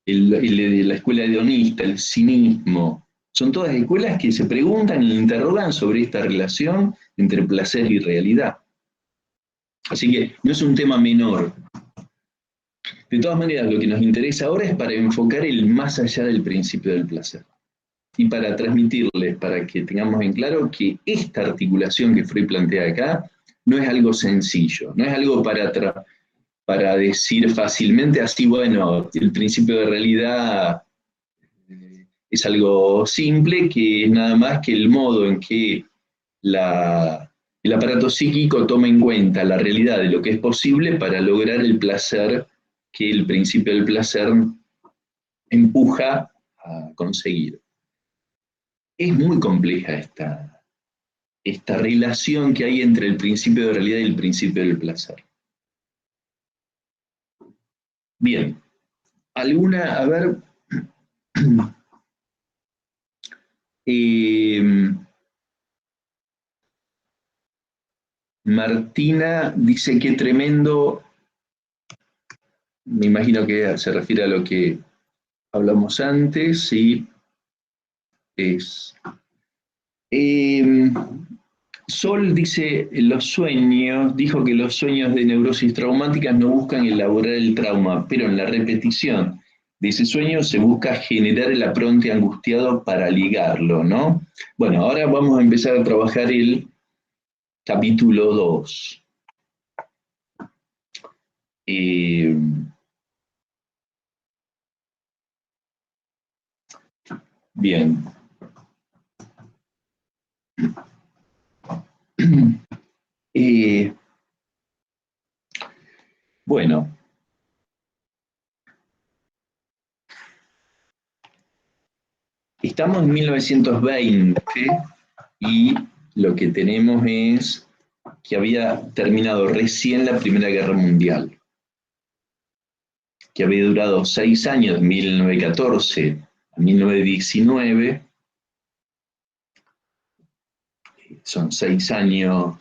la escuela hedonista, el cinismo, son todas escuelas que se preguntan e interrogan sobre esta relación entre placer y realidad. Así que no es un tema menor. De todas maneras, lo que nos interesa ahora es para enfocar el más allá del principio del placer. Y para transmitirles, para que tengamos en claro que esta articulación que Freud plantea acá no es algo sencillo, no es algo para decir fácilmente así, bueno, el principio de realidad es algo simple, que es nada más que el modo en que el aparato psíquico toma en cuenta la realidad de lo que es posible para lograr el placer que el principio del placer empuja a conseguir. Es muy compleja esta relación que hay entre el principio de realidad y el principio del placer. Bien, a ver, Martina dice que tremendo, me imagino que se refiere a lo que hablamos antes, sí, es. Eh, Sol dice, dijo que los sueños de neurosis traumáticas no buscan elaborar el trauma, pero en la repetición de ese sueño se busca generar el apronte angustiado para ligarlo, ¿no? Bueno, ahora vamos a empezar a trabajar el capítulo 2. Eh, bien. Eh, bueno, estamos en 1920 y lo que tenemos es que había terminado recién la Primera Guerra Mundial, que había durado 6 años, de 1914 a 1919, son 6 años,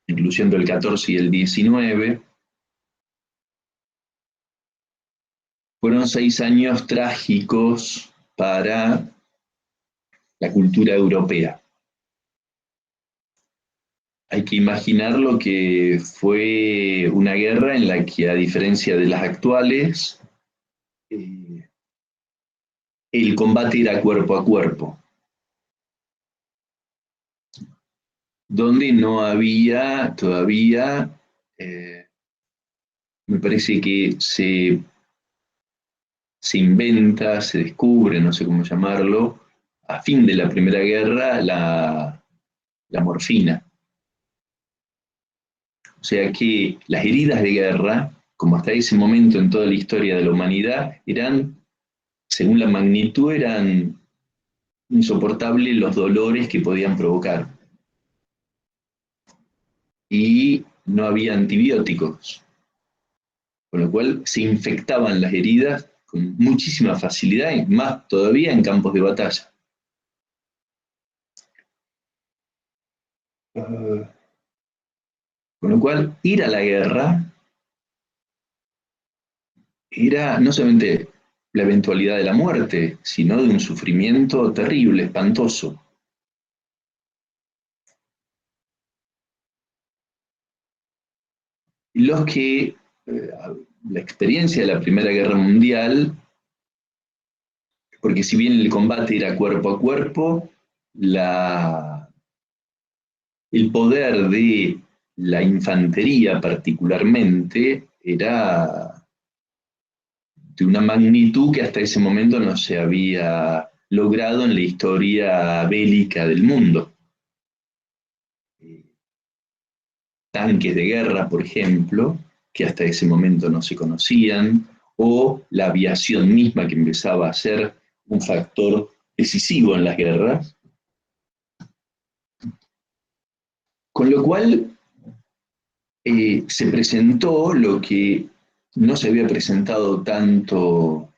incluyendo el 14 y el 19, fueron 6 años trágicos para la cultura europea. Hay que imaginar lo que fue una guerra en la que, a diferencia de las actuales, el combate era cuerpo a cuerpo, donde no había todavía, me parece que se inventa, se descubre, no sé cómo llamarlo, a fin de la Primera Guerra, la morfina. O sea que las heridas de guerra, como hasta ese momento en toda la historia de la humanidad, eran, según la magnitud, eran insoportables los dolores que podían provocar. Y no había antibióticos, con lo cual se infectaban las heridas con muchísima facilidad, y más todavía en campos de batalla. Con lo cual, ir a la guerra era no solamente la eventualidad de la muerte, sino de un sufrimiento terrible, espantoso. Los que, la experiencia de la Primera Guerra Mundial, porque si bien el combate era cuerpo a cuerpo, el poder de la infantería particularmente era de una magnitud que hasta ese momento no se había logrado en la historia bélica del mundo. Tanques de guerra, por ejemplo, que hasta ese momento no se conocían, o la aviación misma que empezaba a ser un factor decisivo en las guerras. Con lo cual se presentó lo que no se había presentado tanto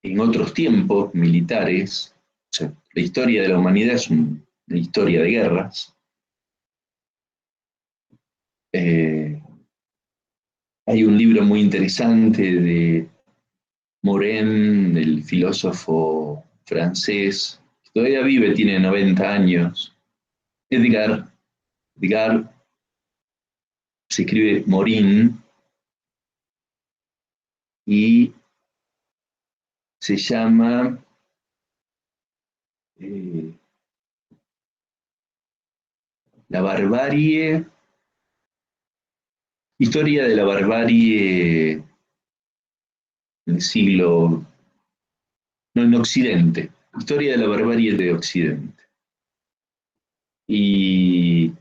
en otros tiempos militares. O sea, la historia de la humanidad es una historia de guerras. Hay un libro muy interesante de Morin, el filósofo francés, que todavía vive, tiene 90 años. Edgar se escribe Morin y se llama La barbarie, historia de la barbarie en el siglo, no, en Occidente, historia de la barbarie de Occidente. Y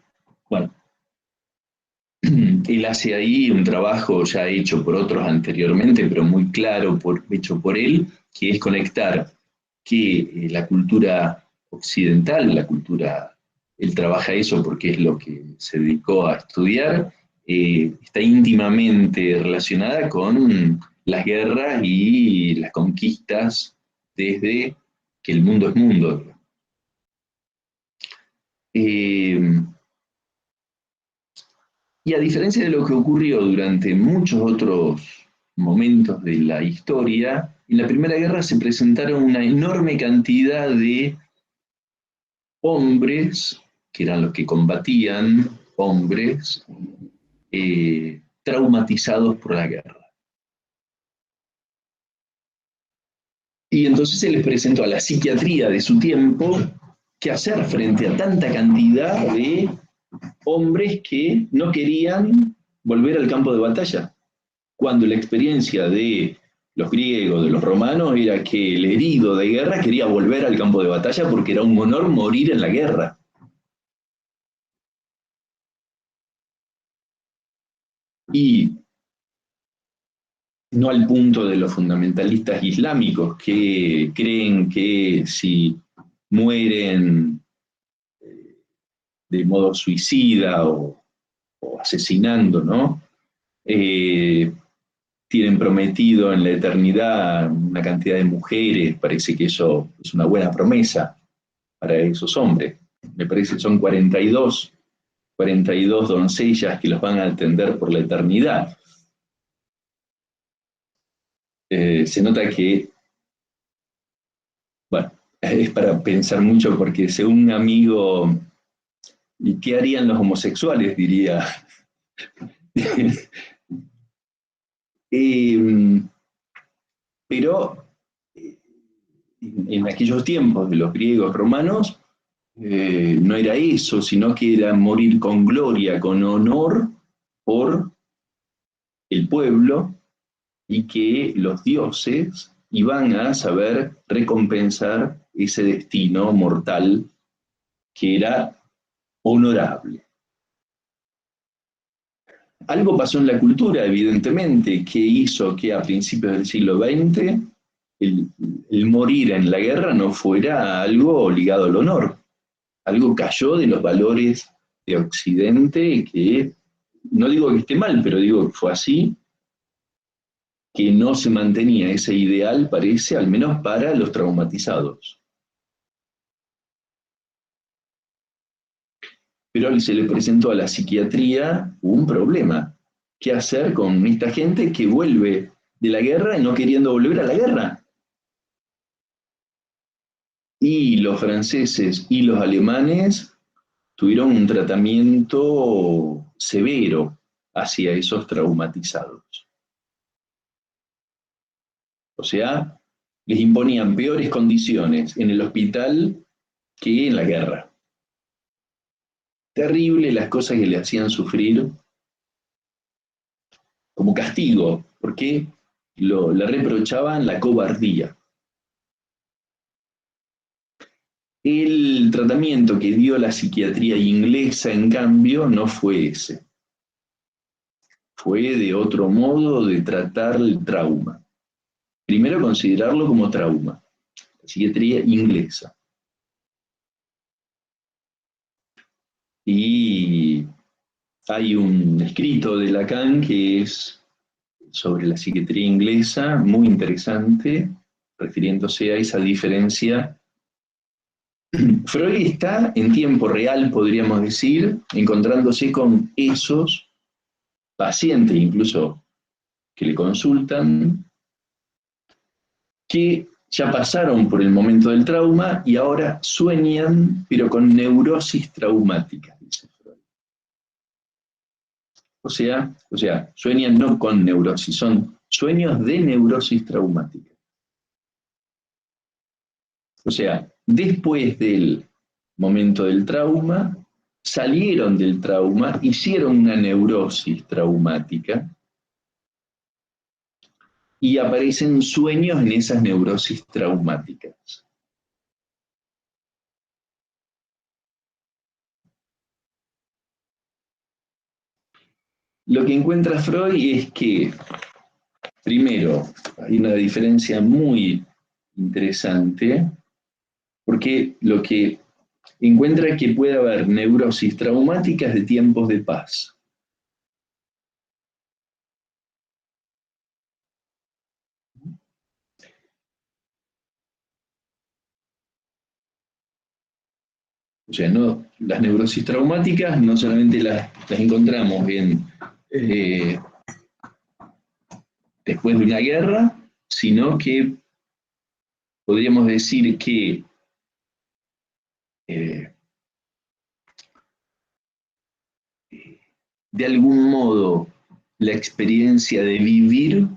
bueno, él hace ahí un trabajo ya hecho por otros anteriormente, pero muy claro, hecho por él, que es conectar que la cultura occidental, él trabaja eso porque es lo que se dedicó a estudiar, está íntimamente relacionada con las guerras y las conquistas desde que el mundo es mundo. Y a diferencia de lo que ocurrió durante muchos otros momentos de la historia, en la Primera Guerra se presentaron una enorme cantidad de hombres, que eran los que combatían, hombres, traumatizados por la guerra. Y entonces se les presentó a la psiquiatría de su tiempo qué hacer frente a tanta cantidad de hombres que no querían volver al campo de batalla, cuando la experiencia de los griegos, de los romanos, era que el herido de guerra quería volver al campo de batalla porque era un honor morir en la guerra. Y no al punto de los fundamentalistas islámicos que creen que si mueren de modo suicida o asesinando, ¿no? Tienen prometido en la eternidad una cantidad de mujeres, parece que eso es una buena promesa para esos hombres. Me parece que son 42 doncellas que los van a atender por la eternidad. Se nota que, bueno, es para pensar mucho porque según un amigo, ¿y qué harían los homosexuales? Diría. Pero en aquellos tiempos de los griegos romanos no era eso, sino que era morir con gloria, con honor por el pueblo y que los dioses iban a saber recompensar ese destino mortal que era honorable. Algo pasó en la cultura, evidentemente, que hizo que a principios del siglo XX el morir en la guerra no fuera algo ligado al honor. Algo cayó de los valores de Occidente que, no digo que esté mal, pero digo que fue así, que no se mantenía ese ideal, parece, al menos para los traumatizados. Pero se le presentó a la psiquiatría un problema. ¿Qué hacer con esta gente que vuelve de la guerra y no queriendo volver a la guerra? Y los franceses y los alemanes tuvieron un tratamiento severo hacia esos traumatizados. O sea, les imponían peores condiciones en el hospital que en la guerra. Terrible las cosas que le hacían sufrir como castigo, porque le reprochaban la cobardía. El tratamiento que dio la psiquiatría inglesa, en cambio, no fue ese. Fue de otro modo de tratar el trauma. Primero considerarlo como trauma, la psiquiatría inglesa. Y hay un escrito de Lacan que es sobre la psiquiatría inglesa, muy interesante, refiriéndose a esa diferencia. Freud está en tiempo real, podríamos decir, encontrándose con esos pacientes, incluso que le consultan, que ya pasaron por el momento del trauma y ahora sueñan, pero con neurosis traumática, dice Freud. O sea, sueñan no con neurosis, son sueños de neurosis traumática. O sea, después del momento del trauma, salieron del trauma, hicieron una neurosis traumática y aparecen sueños en esas neurosis traumáticas. Lo que encuentra Freud es que, primero, hay una diferencia muy interesante, porque lo que encuentra es que puede haber neurosis traumáticas de tiempos de paz. O sea, no, las neurosis traumáticas no solamente las encontramos eh, después de una guerra, sino que podríamos decir que eh, de algún modo la experiencia de vivir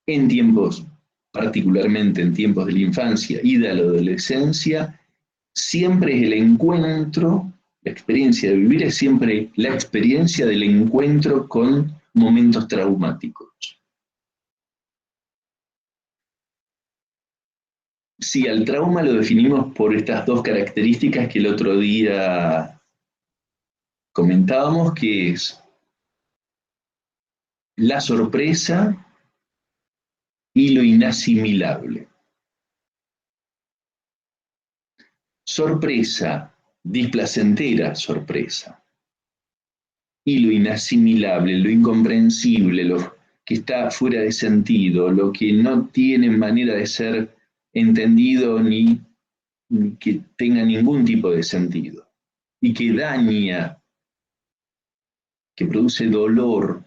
en tiempos, particularmente en tiempos de la infancia y de la adolescencia, siempre es el encuentro, la experiencia de vivir es siempre la experiencia del encuentro con momentos traumáticos. Sí, al trauma lo definimos por estas dos características que el otro día comentábamos, que es la sorpresa y lo inasimilable. Sorpresa, displacentera sorpresa. Y lo inasimilable, lo incomprensible, lo que está fuera de sentido, lo que no tiene manera de ser entendido ni que tenga ningún tipo de sentido. Y que daña, que produce dolor.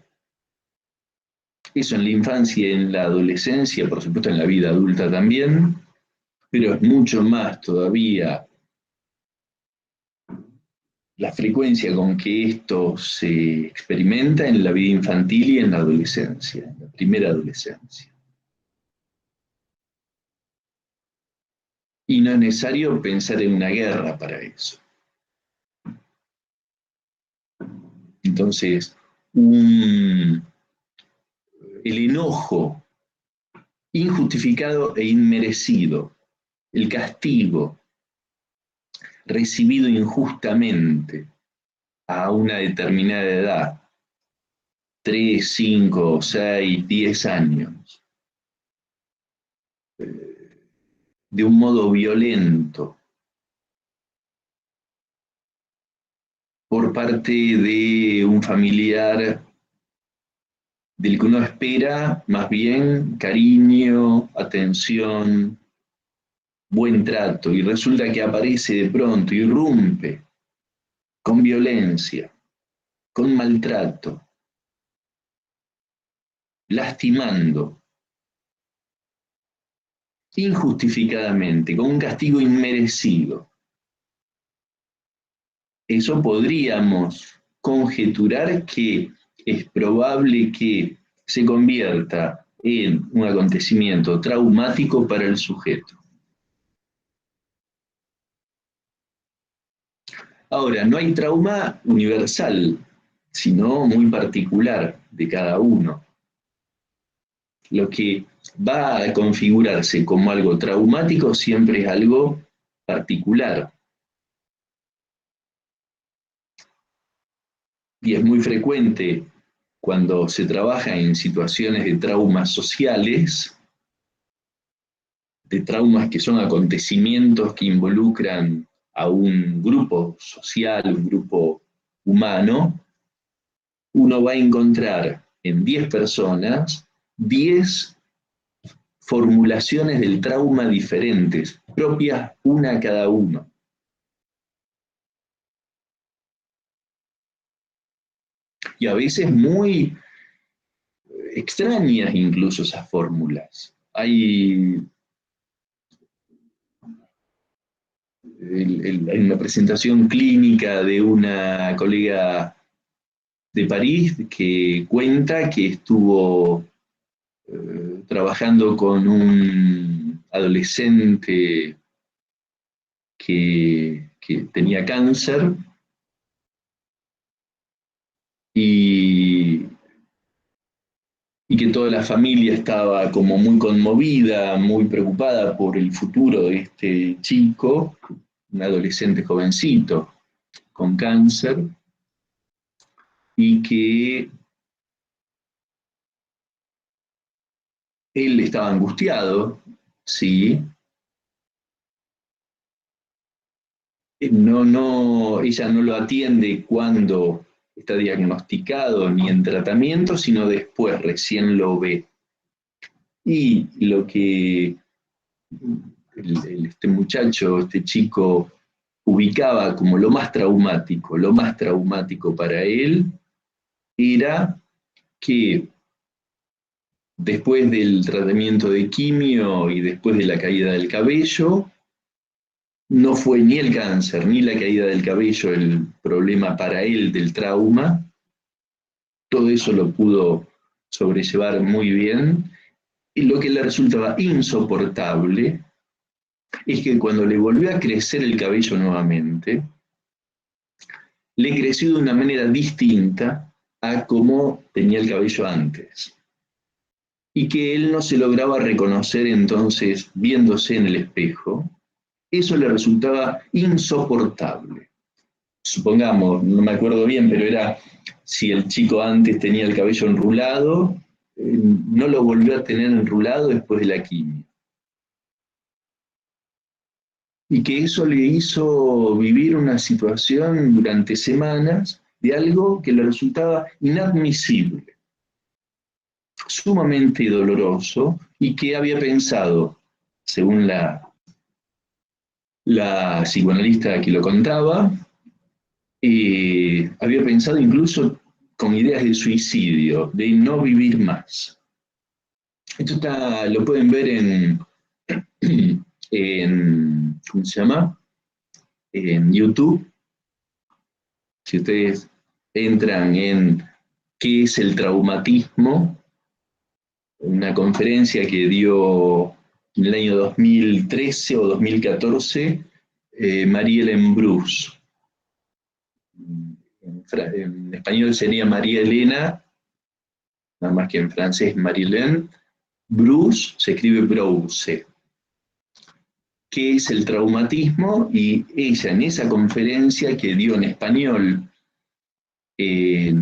Eso en la infancia y en la adolescencia, por supuesto en la vida adulta también, pero es mucho más todavía la frecuencia con que esto se experimenta en la vida infantil y en la adolescencia, en la primera adolescencia. Y no es necesario pensar en una guerra para eso. Entonces, el enojo injustificado e inmerecido, el castigo recibido injustamente a una determinada edad, 3, 5, 6, 10 años, de un modo violento, por parte de un familiar del que uno espera más bien cariño, atención, buen trato, y resulta que aparece de pronto, irrumpe con violencia, con maltrato, lastimando, injustificadamente, con un castigo inmerecido. Eso podríamos conjeturar que es probable que se convierta en un acontecimiento traumático para el sujeto. Ahora, no hay trauma universal, sino muy particular de cada uno. Lo que va a configurarse como algo traumático siempre es algo particular. Y es muy frecuente cuando se trabaja en situaciones de traumas sociales, de traumas que son acontecimientos que involucran a un grupo social, un grupo humano, uno va a encontrar en 10 personas 10 formulaciones del trauma diferentes, propias una a cada uno. Y a veces muy extrañas incluso esas fórmulas. Hay en la presentación clínica de una colega de París que cuenta que estuvo trabajando con un adolescente que tenía cáncer y, y que toda la familia estaba como muy conmovida, muy preocupada por el futuro de este chico, un adolescente jovencito con cáncer, y que él estaba angustiado, sí, ella no lo atiende cuando está diagnosticado ni en tratamiento, sino después, recién lo ve. Y lo que este muchacho, este chico, ubicaba como lo más traumático para él era que después del tratamiento de quimio y después de la caída del cabello, no fue ni el cáncer ni la caída del cabello el problema para él del trauma, todo eso lo pudo sobrellevar muy bien, y lo que le resultaba insoportable es que cuando le volvió a crecer el cabello nuevamente, le creció de una manera distinta a como tenía el cabello antes. Y que él no se lograba reconocer entonces viéndose en el espejo, eso le resultaba insoportable. Supongamos, no me acuerdo bien, pero era si el chico antes tenía el cabello enrulado, no lo volvió a tener enrulado después de la quimio. Y que eso le hizo vivir una situación durante semanas de algo que le resultaba inadmisible, sumamente doloroso, y que había pensado, según la psicoanalista que lo contaba, había pensado incluso con ideas de suicidio, de no vivir más. Esto lo pueden ver ¿cómo se llama? En YouTube. Si ustedes entran en qué es el traumatismo, una conferencia que dio en el año 2013 o 2014, Marie-Hélène Bruce. En español sería María Elena, nada más que en francés Marie-Hélène. Bruce se escribe Bruce. ¿Qué es el traumatismo? Y ella en esa conferencia que dio en español, ahí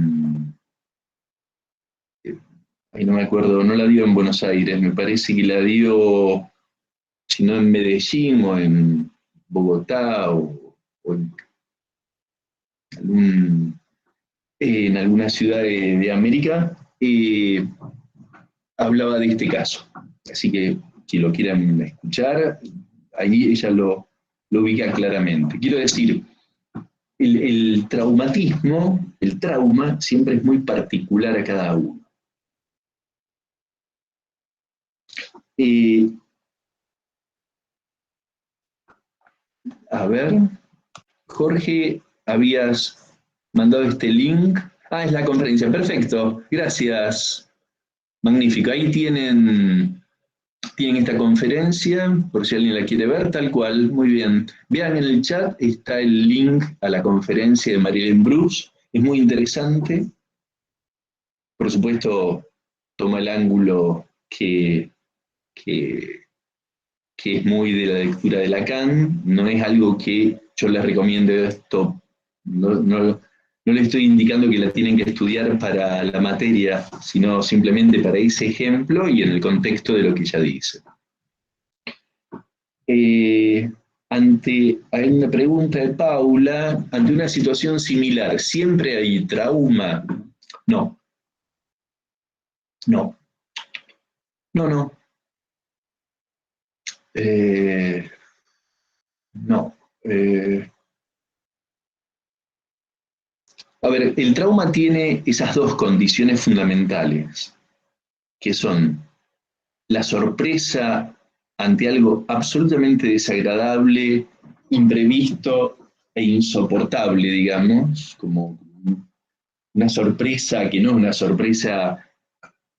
no me acuerdo, no la dio en Buenos Aires, me parece que la dio, si no en Medellín o en Bogotá o en alguna ciudad de América, hablaba de este caso. Así que si lo quieren escuchar, ahí ella lo ubica claramente. Quiero decir, el traumatismo, el trauma, siempre es muy particular a cada uno. A ver, Jorge, habías mandado este link. Ah, es la conferencia. Perfecto, gracias. Magnífico. Ahí tienen esta conferencia, por si alguien la quiere ver, tal cual. Muy bien. Vean en el chat, está el link a la conferencia de Marie-Hélène Bruce. Es muy interesante. Por supuesto, toma el ángulo que es muy de la lectura de Lacan. No es algo que yo les recomiende esto. No le estoy indicando que la tienen que estudiar para la materia, sino simplemente para ese ejemplo y en el contexto de lo que ella dice. Hay una pregunta de Paula, ante una situación similar, ¿siempre hay trauma? No. No. No, no. No. A ver, el trauma tiene esas dos condiciones fundamentales, que son la sorpresa ante algo absolutamente desagradable, imprevisto e insoportable, digamos, como una sorpresa que no es una sorpresa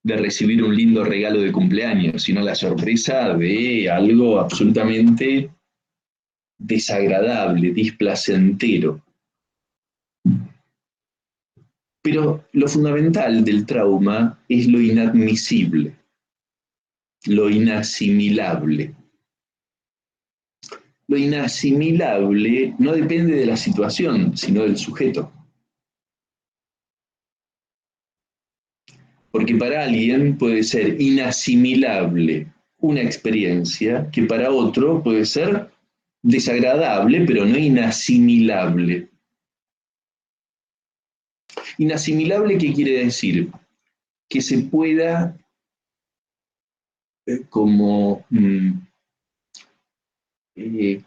de recibir un lindo regalo de cumpleaños, sino la sorpresa de algo absolutamente desagradable, displacentero. Pero lo fundamental del trauma es lo inadmisible, lo inasimilable. Lo inasimilable no depende de la situación, sino del sujeto. Porque para alguien puede ser inasimilable una experiencia que para otro puede ser desagradable, pero no inasimilable. Inasimilable, ¿qué quiere decir? Que se pueda como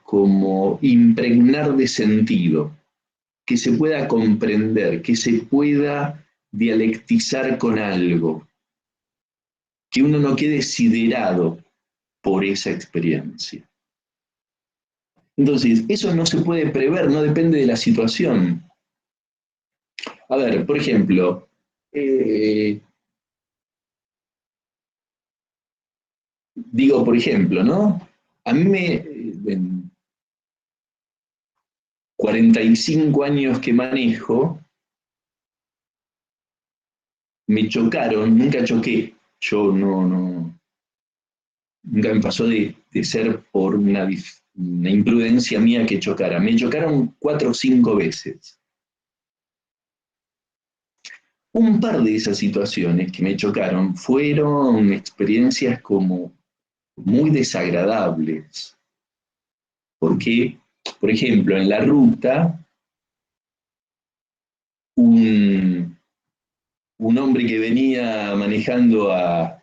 como impregnar de sentido, que se pueda comprender, que se pueda dialectizar con algo, que uno no quede siderado por esa experiencia. Entonces, eso no se puede prever, no depende de la situación. A ver, por ejemplo, digo por ejemplo, ¿no? A mí en 45 años que manejo, me chocaron, nunca choqué, yo nunca me pasó de ser por una imprudencia mía que chocara. Me chocaron 4 o 5 veces. Un par de esas situaciones que me chocaron fueron experiencias como muy desagradables, porque, por ejemplo, en la ruta, un, un hombre que venía manejando a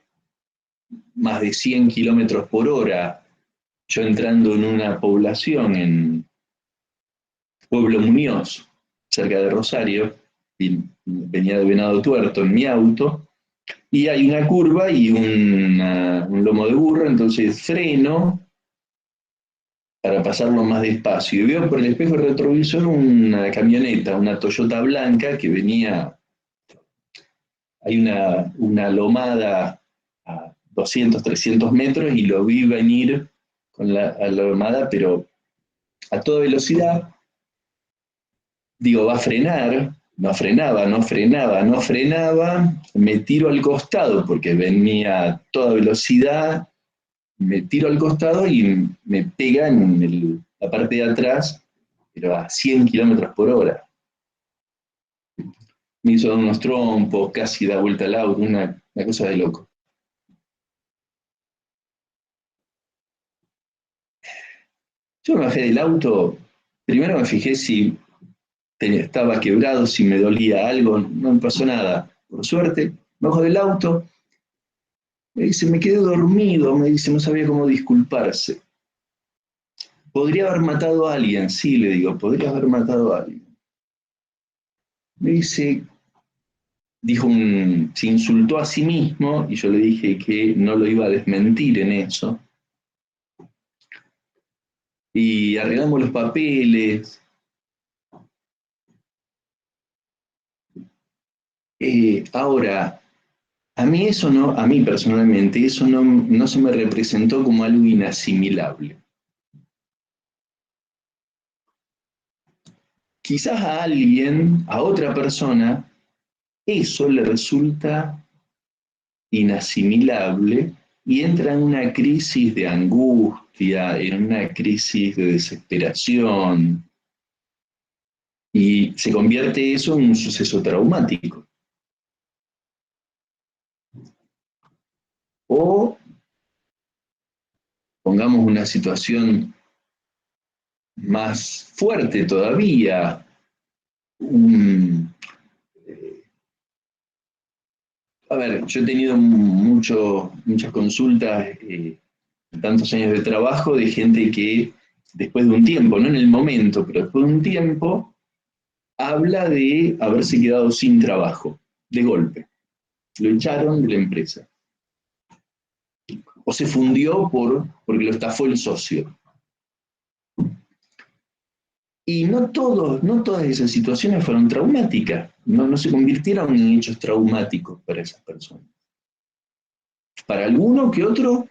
más de 100 kilómetros por hora, yo entrando en una población en Pueblo Muñoz, cerca de Rosario, y venía de Venado Tuerto en mi auto, y hay una curva y un lomo de burro, entonces freno para pasarlo más despacio. Y veo por el espejo retrovisor una camioneta, una Toyota blanca que venía, hay una lomada a 200, 300 metros y lo vi venir con la lomada, pero a toda velocidad. Digo, va a frenar, no frenaba, no frenaba, no frenaba, me tiro al costado porque venía a toda velocidad, me tiro al costado y me pega en la parte de atrás, pero a 100 kilómetros por hora. Me hizo unos trompos, casi da vuelta al auto, una cosa de loco. Yo me bajé del auto, primero me fijé si estaba quebrado, si me dolía algo, no me pasó nada. Por suerte, me bajo del auto, me dice, me quedé dormido, me dice, no sabía cómo disculparse. Podría haber matado a alguien, sí, le digo, podría haber matado a alguien. Me dice, se insultó a sí mismo y yo le dije que no lo iba a desmentir en eso. Y arreglamos los papeles. Ahora, a mí eso no, a mí personalmente, eso no se me representó como algo inasimilable. Quizás a alguien, a otra persona, eso le resulta inasimilable y entra en una crisis de angustia, en una crisis de desesperación, y se convierte eso en un suceso traumático. O pongamos una situación más fuerte todavía, un, a ver, yo he tenido muchas consultas, tantos años de trabajo, de gente que después de un tiempo, no en el momento, pero después de un tiempo, habla de haberse quedado sin trabajo, de golpe. Lo echaron de la empresa. O se fundió porque lo estafó el socio. Y no todas esas situaciones fueron traumáticas, no se convirtieron en hechos traumáticos para esas personas. Para alguno que otro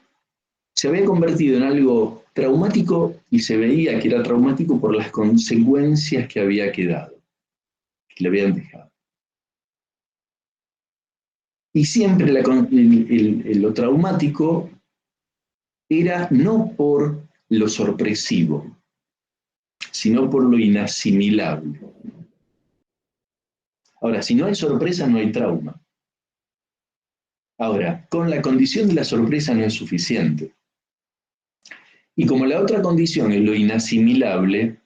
se había convertido en algo traumático y se veía que era traumático por las consecuencias que había quedado, que le habían dejado. Y siempre lo traumático era no por lo sorpresivo, sino por lo inasimilable. Ahora, si no hay sorpresa, no hay trauma. Ahora, con la condición de la sorpresa no es suficiente. Y como la otra condición es lo inasimilable,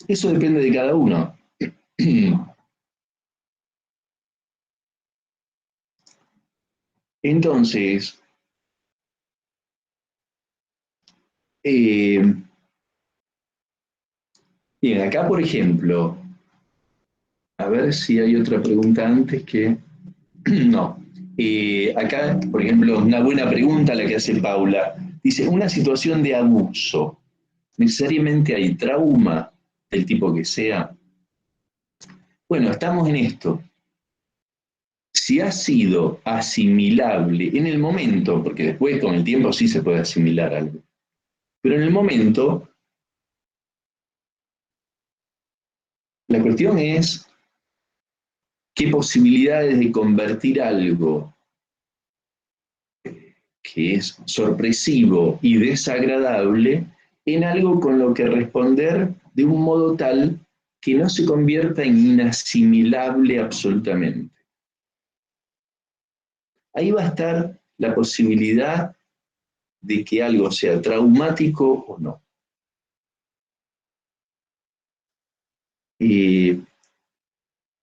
eso depende de cada uno. Entonces, Bien, acá por ejemplo, a ver si hay otra pregunta antes que... No. Acá, por ejemplo, una buena pregunta la que hace Paula. Dice, una situación de abuso, ¿necesariamente hay trauma del tipo que sea? Bueno, estamos en esto. Si ha sido asimilable en el momento, porque después con el tiempo sí se puede asimilar algo, pero en el momento, la cuestión es qué posibilidades de convertir algo que es sorpresivo y desagradable en algo con lo que responder de un modo tal que no se convierta en inasimilable absolutamente. Ahí va a estar la posibilidad de que algo sea traumático o no.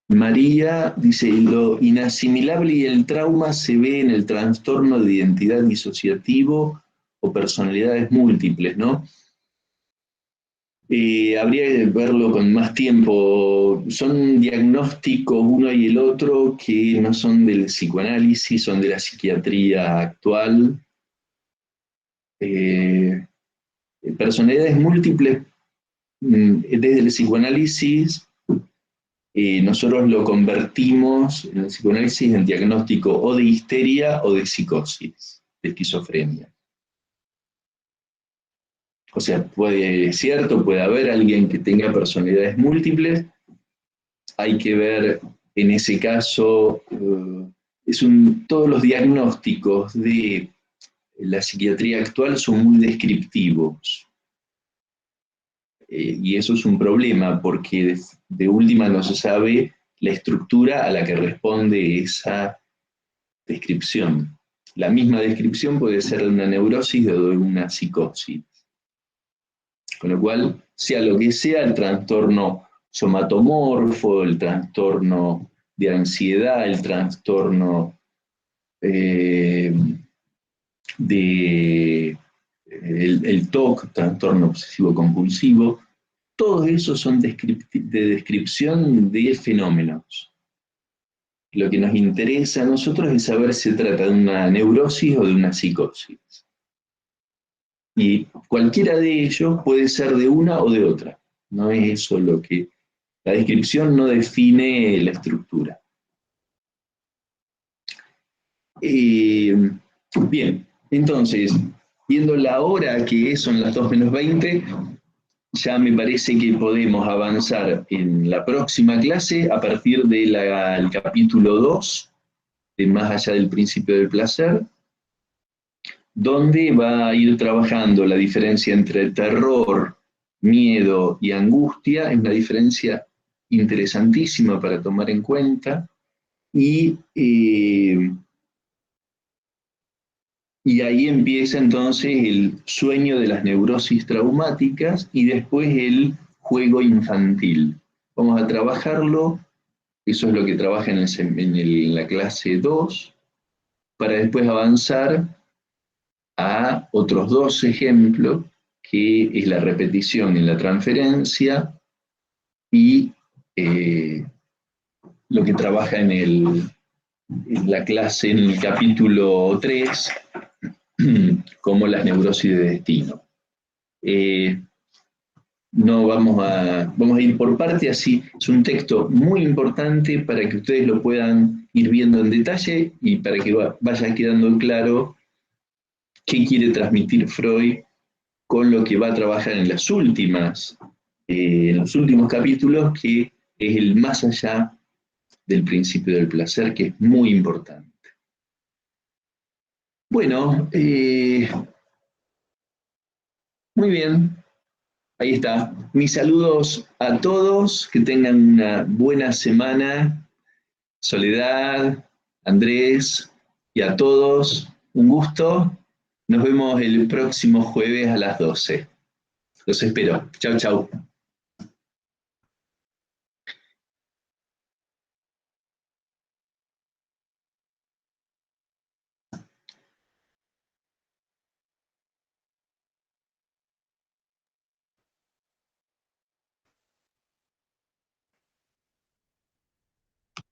María dice, lo inasimilable y el trauma se ve en el trastorno de identidad disociativo o personalidades múltiples, ¿no? Habría que verlo con más tiempo. Son diagnósticos uno y el otro que no son del psicoanálisis, son de la psiquiatría actual. Personalidades múltiples, desde el psicoanálisis, nosotros lo convertimos en el psicoanálisis en diagnóstico o de histeria o de psicosis, de esquizofrenia. O sea, cierto, puede haber alguien que tenga personalidades múltiples, hay que ver en ese caso, todos los diagnósticos de la psiquiatría actual son muy descriptivos. Y eso es un problema porque de última no se sabe la estructura a la que responde esa descripción. La misma descripción puede ser de una neurosis o de una psicosis. Con lo cual, sea lo que sea, el trastorno somatomorfo, el trastorno de ansiedad, el trastorno el TOC, trastorno obsesivo compulsivo, todos esos son de descripción de fenómenos. Lo que nos interesa a nosotros es saber si se trata de una neurosis o de una psicosis. Y cualquiera de ellos puede ser de una o de otra. No es eso lo que... La descripción no define la estructura. Bien, entonces, viendo la hora que son las 2:20, ya me parece que podemos avanzar en la próxima clase a partir del capítulo 2, de Más allá del principio del placer, donde va a ir trabajando la diferencia entre terror, miedo y angustia. Es una diferencia interesantísima para tomar en cuenta, y ahí empieza entonces el sueño de las neurosis traumáticas y después el juego infantil. Vamos a trabajarlo, eso es lo que trabaja en la clase 2, para después avanzar a otros 2 ejemplos, que es la repetición en la transferencia y lo que trabaja en la clase, en el capítulo 3, como las neurosis de destino. No vamos a ir por parte, así es un texto muy importante para que ustedes lo puedan ir viendo en detalle y para que vaya quedando claro qué quiere transmitir Freud con lo que va a trabajar en los últimos capítulos, que es el más allá del principio del placer, que es muy importante. Bueno, muy bien. Ahí está. Mis saludos a todos, que tengan una buena semana. Soledad, Andrés y a todos, un gusto. Nos vemos el próximo jueves a las 12. Los espero. Chau, chau.